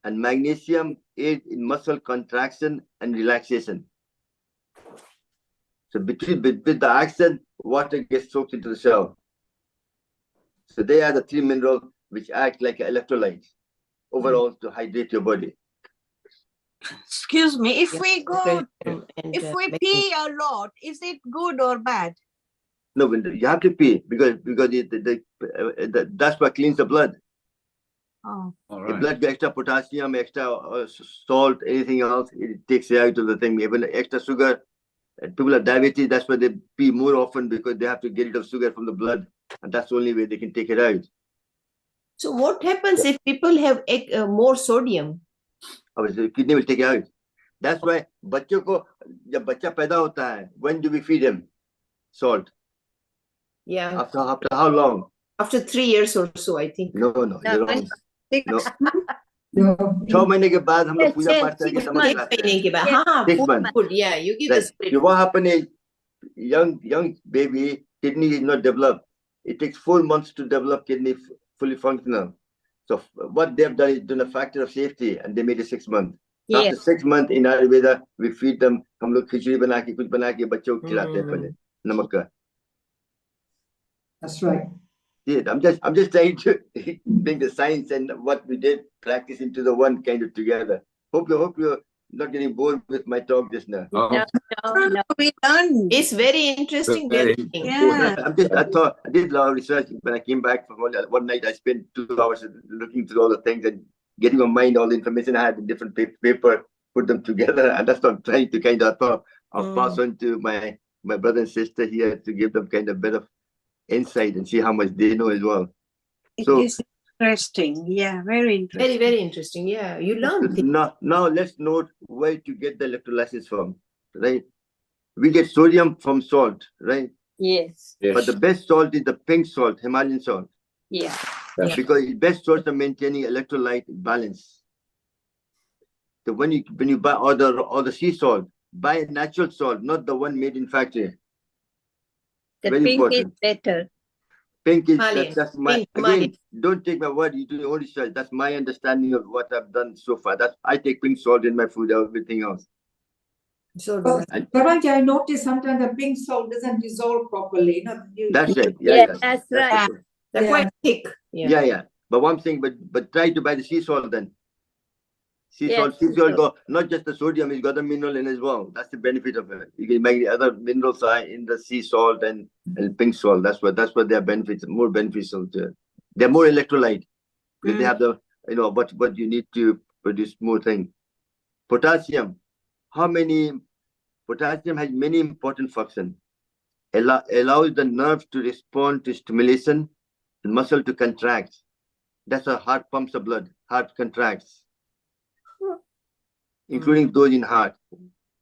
and magnesium aids in muscle contraction and relaxation. So with the action, water gets soaked into the cell. So they are the three minerals which act like electrolytes overall to hydrate your body. Excuse me, if we go, And, if we magnesium. pee a lot, is it good or bad? No, you have to pee because that's what cleans the blood. Oh, All If right. blood gets extra potassium, extra salt, anything else, it takes it out of the thing. Even extra sugar. People have diabetes, that's why they pee more often because they have to get rid of sugar from the blood, and that's the only way they can take it out. So what happens if people have more sodium? Obviously, kidney will take it out. That's why बच्चों को जब बच्चा पैदा होता है, when do we feed him salt? Yeah. After how long? After 3 years or so, I think. No, you're wrong. 6 No. months. 6 महीने के बाद हम लोग पूजा Yes, पाठ करके 6 समझ months. लाते हैं. महीने के बाद. Yeah. हाँ, 6 food, months. food, yeah, you give the Right. split. What happened is young baby kidney is not developed. It takes 4 months to develop kidney fully functional. So what they've done is done a factor of safety, and they made it 6 months. Yeah. After 6 months in Ayurveda, we feed them. हम लोग खिचड़ी बना के कुछ बना के बच्चों को खिलाते हैं पहले नमक का. That's right. Yeah, I'm just trying to bring the science and what we did practice into the one kind of together. Hope you're not getting bored with my talk just now. No, no. We done. It's very interesting. Very Very Yeah. I did a lot of research when I came back from one night. I spent 2 hours looking through all the things and getting my mind all the information I had in different paper, put them together, and that's what I'm trying to kind of I'll pass on to my brother and sister here to give them kind of better insight and see how much they know as well. It So- is interesting. Yeah, very interesting. very, very interesting. Yeah, you learn things. Now let's note where to get the electrolysis from, right? We get sodium from salt, right? Yes. Yes. But the best salt is the pink salt, Himalayan salt, Yeah. because it's best source of maintaining electrolyte balance. So when you buy or the sea salt, buy a natural salt, not the one made in factory. The Very pink important. is better. Pink is Himalayan. that's my Pink Himalayan. again. Don't take my word. You do your own research. That's my understanding of what I've done so far. I take pink salt in my food, everything else. So But, And- Paranji, I noticed sometimes the pink salt doesn't dissolve properly. That's right. Yeah, Yeah. that's right. it. they're Yeah. quite thick. Yeah. But one thing, but try to buy the sea salt then. Sea Yes, salt sea salt. go not just the sodium, it's got the mineral in as well. That's the benefit of it. You can make the other minerals are in the sea salt and pink salt. That's what their benefits more beneficial to. They're more electrolyte because they have the what you need to produce more thing. Potassium. Potassium has many important functions. Allows the nerve to respond to stimulation, the muscle to contract. That's how heart pumps the blood. Heart contracts, including those in heart.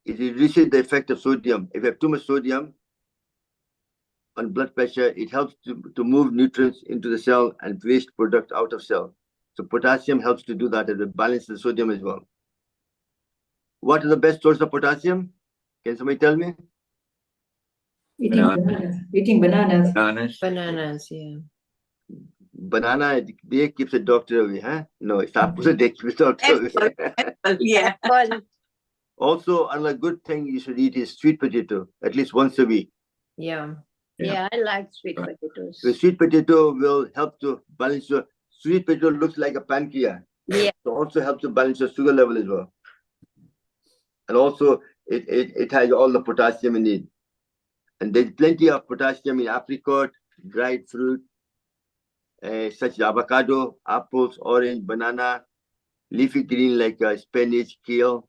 It reduces the effect of sodium. If you have too much sodium on blood pressure, it helps to move nutrients into the cell and waste product out of cell. So potassium helps to do that. It balances the sodium as well. What is the best source of potassium? Can somebody tell me? Eating bananas. Eating bananas. Bananas. Bananas, yeah. Banana, they keeps the doctor away, huh? No, it's opposite. They keep the doctor away. Yeah. Well, Also, another good thing you should eat is sweet potato at least once a week. Yeah. yeah, I like sweet potatoes. The sweet potato will help to balance your sweet potato looks like a pancreas. Yeah. So also helps to balance your sugar level as well. And also it has all the potassium in it. And there's plenty of potassium in apricot, dried fruit, such as avocado, apples, orange, banana, leafy green like spinach, kale,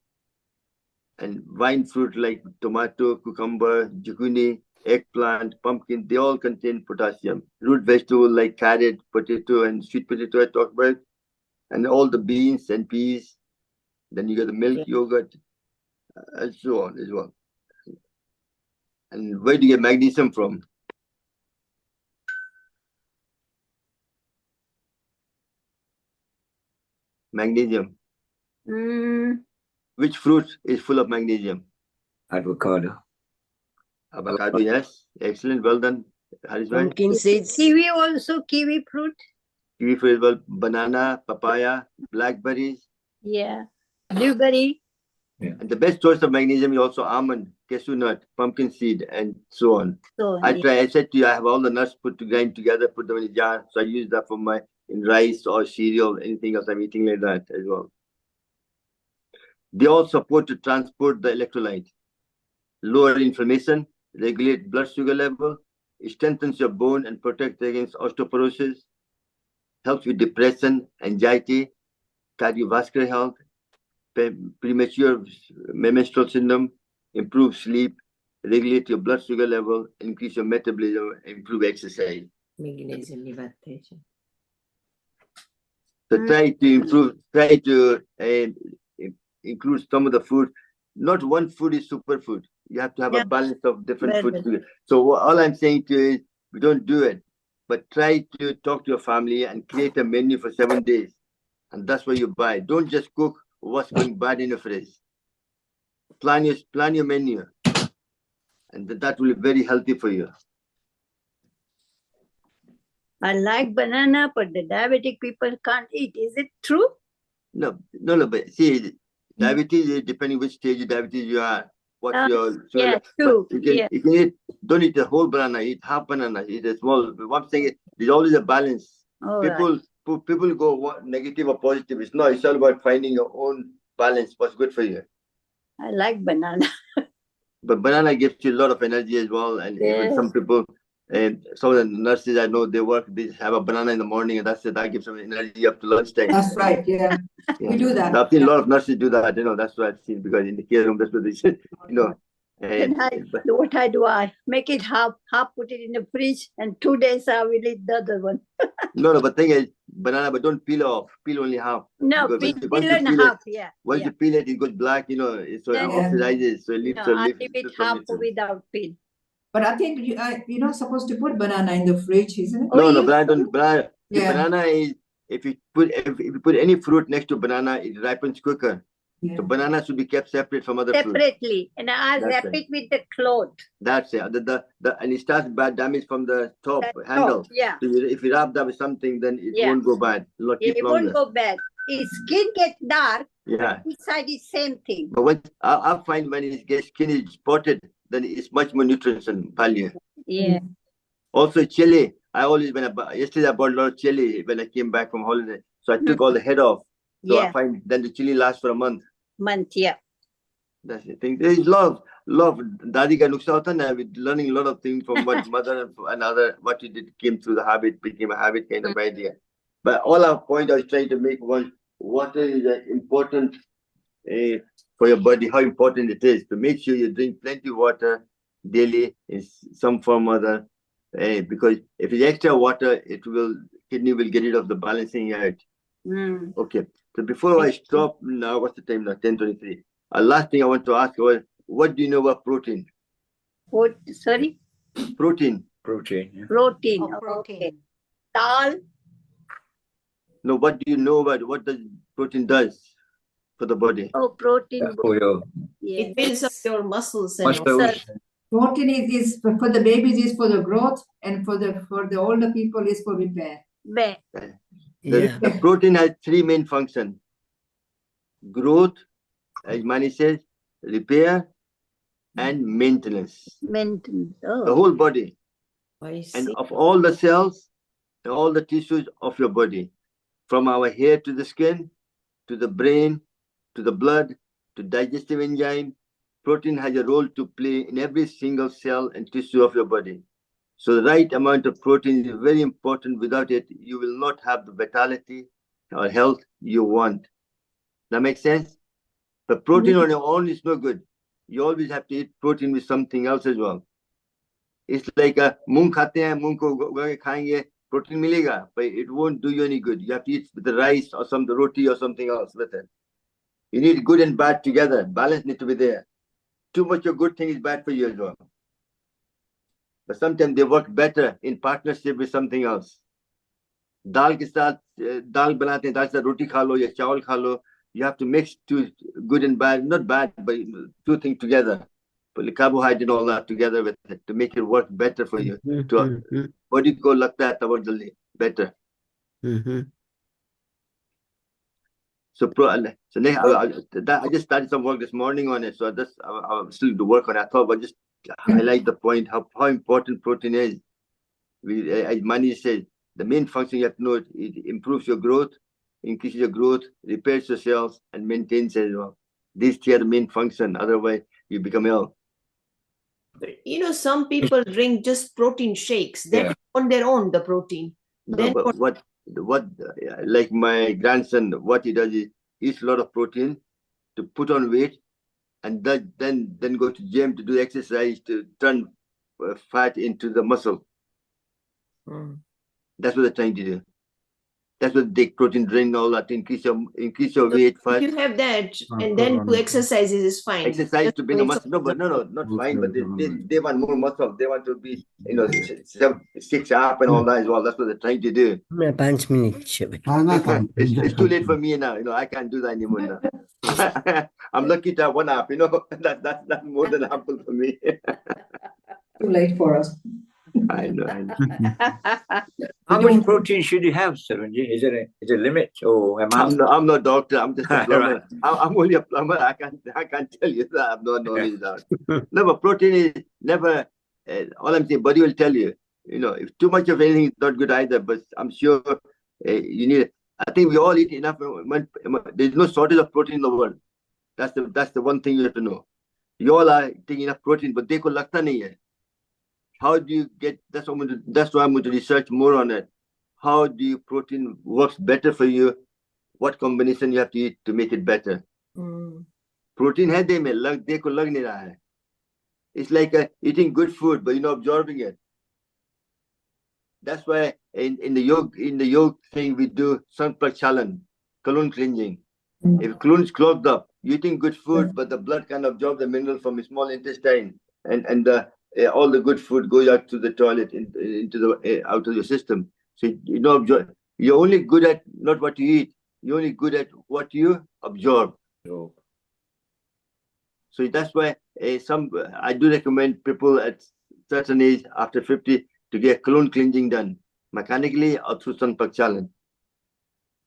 and vine fruit like tomato, cucumber, zucchini, eggplant, pumpkin. They all contain potassium. Root vegetable like carrot, potato, and sweet potato I talked about, and all the beans and peas. Then you got the milk, yogurt, and so on as well. And where do you get magnesium from? Magnesium. Which fruit is full of magnesium? Avocado. Avocado, yes. Excellent. Well done. Harisbhai. Pumpkin seeds. Kiwi also, kiwi fruit. Kiwi fruit as well. Banana, papaya, blackberries. Yeah. Blueberry. And the best source of magnesium is also almond, cashew nut, pumpkin seed, and so on. So, I said to you, I have all the nuts put to grind together, put them in a jar. So I use that for in rice or cereal, anything else I'm eating like that as well. They all support to transport the electrolyte, lower inflammation, regulate blood sugar level, it strengthens your bone and protects against osteoporosis, helps with depression, anxiety, cardiovascular health, premature menstrual syndrome, improve sleep, regulate your blood sugar level, increase your metabolism, improve exercise. Magnesium levantation. So try to include some of the food. Not one food is superfood. You have to have a balance of different foods. So all I'm saying to you is, we don't do it, but try to talk to your family and create a menu for 7 days. And that's what you buy. Don't just cook what's going bad in the fridge. Plan your menu. And that will be very healthy for you. I like banana, but the diabetic people can't eat. Is it true? No, but see, Diabetes is depending which stage of diabetes you are. What's your yeah, but true. you can eat, don't eat the whole banana, eat half banana, eat a small. What I'm saying is there's always a balance. All right. People go negative or positive. It's not. It's all about finding your own balance. What's good for you. I like banana. But banana gives you a lot of energy as well. And even some people, and some of the nurses I know, they have a banana in the morning, and that's it. That gives them energy up to lunchtime. That's right. Yeah. We do that. I've seen a lot of nurses do that. That's what I've seen, because in the care room, that's what they said. And what I do, I make it half, put it in the fridge, and 2 days I will eat the other one. No, but thing is, banana, but don't peel off. Peel only half. No, Because peel once you and peel half, it, yeah. Once yeah. you peel it, it goes black, so it Yeah. oxidizes. So it leaves No, I leave it half nutrients. without peel. But I think you're not supposed to put banana in the fridge, isn't it? Oh, No, you- banana. The Yeah. banana is, if you put any fruit next to banana, it ripens quicker. Yeah. So banana should be kept separate from other fruits. Separately, and I That's wrap right. it with the cloth. That's it. And it starts bad damage from the top That handle. top, yeah. So if you wrap that with something, then it Yeah. won't go bad. It'll Yeah, keep it longer. won't go bad. If skin gets dark, Yeah. inside is same thing. But when I find when skin is spotted, then it's much more nutrients and value. Yeah. Also chili. Yesterday I bought a lot of chili when I came back from holiday. So I took all the head off. So I Yeah. find then the chili lasts for a month. Yeah. That's the thing. There is love. Dadi ka nuksa hota na, with learning a lot of things from what mother and other, what you did came through the habit, became a habit kind of idea. But all our point I was trying to make was, water is important for your body, how important it is to make sure you drink plenty of water daily in some form or other. Because if it's extra water, kidney will get rid of the balancing out. Mm. Okay. So before I stop now, what's the time now? 10:23. Last thing I want to ask was, what do you know about protein? What? Sorry? Protein. Protein. Yeah. Protein. Oh, protein. Okay. Dal. No, what do you know about what does protein does for the body? Oh, protein. That's for your Yeah. It builds up your muscles and all. muscles. Protein is for the babies is for the growth, and for the older people is for repair. Bad. The protein has three main functions: growth, as Mani says, repair, and maintenance. Maintenance. The Oh. whole body. I And see. of all the cells, and all the tissues of your body, from our hair to the skin, to the brain, to the blood, to digestive enzyme, protein has a role to play in every single cell and tissue of your body. So the right amount of protein is very important. Without it, you will not have the vitality or health you want. That makes sense? But protein on your own is no good. You always have to eat protein with something else as well. It's like moong khate hain, moong ko khayenge, protein milega, but it won't do you any good. You have to eat with the rice or the roti or something else with it. You need good and bad together. Balance needs to be there. Too much of good thing is bad for you as well. But sometimes they work better in partnership with something else. Dal ke saath dal banate hain, dal ke saath roti kha lo ya chawal kha lo. You have to mix two good and bad, not bad, but two things together. Put the carbohydrate and all that together with it to make it work better for you. Body ko lagta hai tawar jaldi better. So I just started some work this morning on it. So I'm still to work on it. I thought, but just highlight the point how important protein is. As Mani said, the main function you have to know, it improves your growth, increases your growth, repairs your cells, and maintains as well. These three are the main function. Otherwise, you become ill. Some people drink just protein shakes. They on their own the protein. No, Then but what like my grandson, what he does is eats a lot of protein to put on weight, and then go to gym to do exercise to turn fat into the muscle. That's what they're trying to do. That's what they protein drink and all that to increase your weight if first. you have that and then do exercises is fine. Exercise to build a muscle. No, not fine. But they want more muscle. They want to be, six up and all that as well. That's what they're trying to do. 5 minutes. It's too late for me now. I can't do that anymore now. I'm lucky to have one app. That's more than ample for me. Too late for us. I know. How much protein should you have, Saranji? Is there a limit, or am I? I'm not a doctor. I'm just a Right. plumber. I'm only a plumber. I can't tell you that. I have no knowledge of that. No, but protein is never. All I'm saying, body will tell you. You know, if too much of anything is not good either. But I'm sure you need. I think we all eat enough. There's no shortage of protein in the world. That's the one thing you have to know. You all are taking enough protein, but they ko lagta nahi hai. How do you get? That's why I'm going to research more on it. How do you protein works better for you? What combination you have to eat to make it better? Protein hai de mein dekho lag nahi raha hai. It's like eating good food, but you're not absorbing it. That's why in the yoga thing we do sun prakshalan, colon cleansing. If colon is clogged up, you're eating good food, but the blood can absorb the mineral from the small intestine, and all the good food goes out to the toilet into the out of your system. So you know, you're only good at not what you eat. You're only good at what you absorb. So that's why I do recommend people at certain age after 50 to get colon cleansing done mechanically or through sun prakshalan.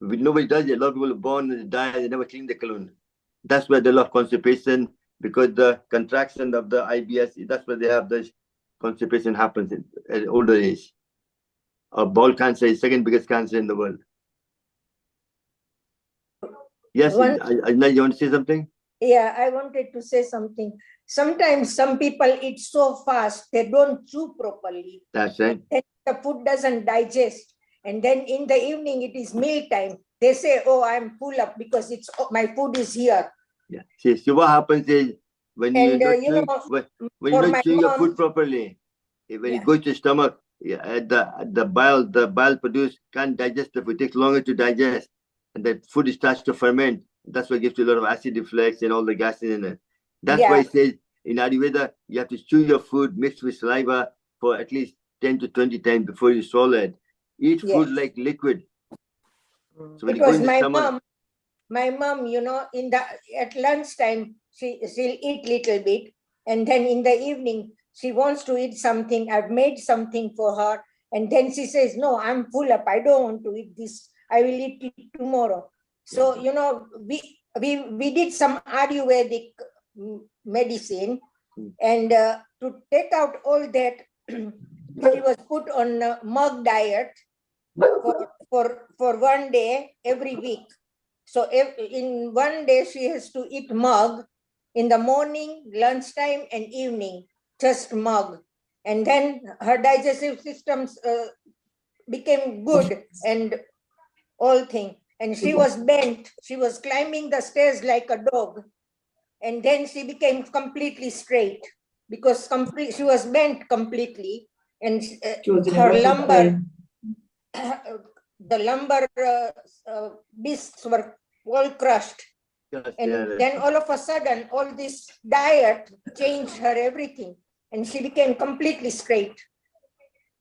Nobody does it. A lot of people are born and die, they never clean the colon. That's where they have constipation, because the contraction of the IBS, that's where they have this constipation happens at older age. Bowel cancer is second biggest cancer in the world. Yes, Ajna, you want to say something? Yeah, I wanted to say something. Sometimes some people eat so fast, they don't chew properly. That's right. Then the food doesn't digest. And then in the evening, it is meal time. They say, oh, I'm full up because my food is here. Yeah. See, what happens is when you're not chewing your food properly, when it goes to the stomach, the bile produced can't digest the food. It takes longer to digest, and that food starts to ferment. That's what gives you a lot of acid reflux and all the gases in it. That's why it says in Ayurveda you have to chew your food mixed with saliva for at least 10 to 20 times before you swallow it. Eat food like liquid. So when because my mom, you know, at lunchtime she'll eat little bit, and then in the evening she wants to eat something. I've made something for her, and then she says, "No, I'm full up. I don't want to eat this. I will eat it tomorrow." So you know, we did some Ayurvedic medicine, and to take out all that, she was put on a mug diet for 1 day every week. So in 1 day she has to eat mug in the morning, lunchtime, and evening, just mug, and then her digestive systems became good and all thing. And she was bent. She was climbing the stairs like a dog, and then she became completely straight because she was bent completely, and her lumbar. The lumbar discs were all crushed. And then all of a sudden, all this diet changed her everything. And she became completely straight.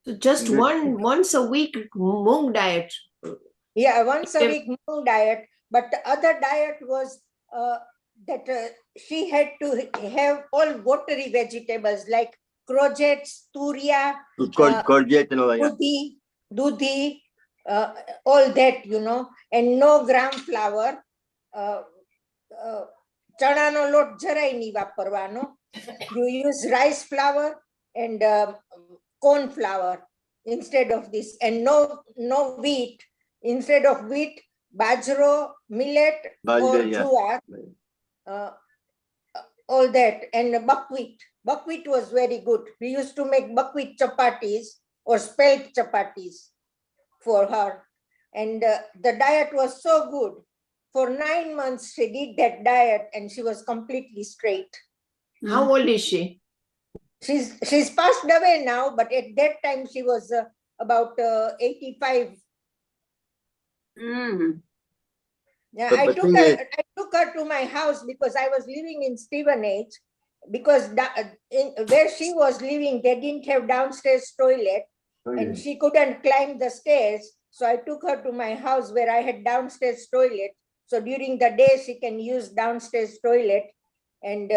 So just once a week Mung diet. Yeah, once a week Mung diet. But the other diet was that she had to have all watery vegetables like courgettes, turia, courgette and all that. Dudhi, all that, you know, and no gram flour. Chanano lot jarai ni vaparvano. You use rice flour and corn flour instead of this, and no wheat. Instead of wheat, bajro, millet, or jowar, all that, and buckwheat. Buckwheat was very good. We used to make buckwheat chapatis or spelt chapatis for her. And the diet was so good. For 9 months, she did that diet and she was completely straight. How old is she? She's passed away now, but at that time she was about 85. Yeah, I took her to my house because I was living in Stevenage, because where she was living, they didn't have downstairs toilet. And she couldn't climb the stairs. So I took her to my house where I had downstairs toilet. So during the day, she can use downstairs toilet. and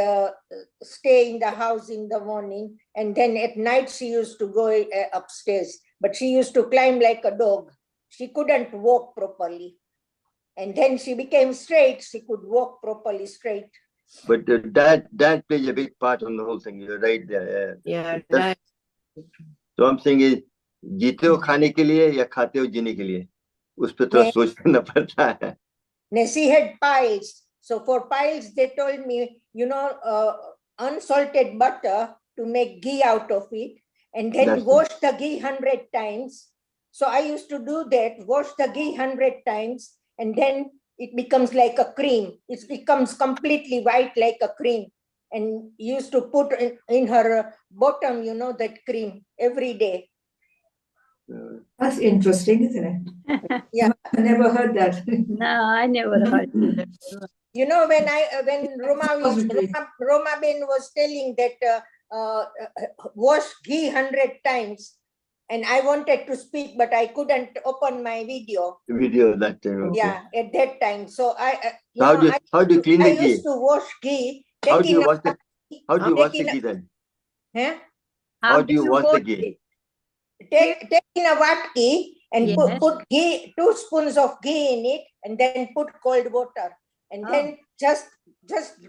stay in the house in the morning. And then at night she used to go upstairs, but she used to climb like a dog. She couldn't walk properly. And then she became straight. She could walk properly straight. But that plays a big part on the whole thing. You're right there. Yeah, That's- So I'm saying is, जीते हो खाने के लिए या खाते हो जीने के लिए, उस पर थोड़ा नहीं। सोचना पड़ता है. Now she had piles. So for piles, they told me, unsalted butter to make ghee out of it, and then That's it. wash the ghee 100 times. So I used to do that, wash the ghee 100 times, and then it becomes like a cream. It becomes completely white like a cream. And used to put in her bottom, that cream every day. That's interesting, isn't it? Yeah. I never heard that. No, I never heard. When Roma Ben was telling that wash ghee 100 times, and I wanted to speak, but I couldn't open my video. Video that time. Okay. Yeah, at that time. So So how do you clean I the ghee? used to wash ghee. How do you wash the taking a- ghee then? Huh? How do you wash the wash ghee? it? Take in a vatki and Yes. put ghee, 2 spoons of ghee in it, and then put cold water. And then just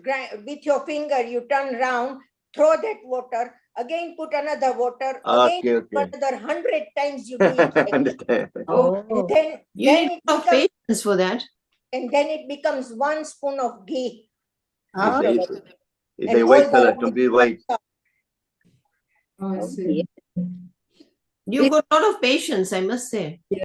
grind with your finger, you turn round, throw that water, again put another water, again Okay, okay. another 100 times you do it. Like that. Understand. Oh, And then, you then need it no becomes, patience for that. and then it becomes 1 spoon of ghee. Oh, It's And a white all color, the- complete white. Oh, I see. You've got a lot of patience, I must say.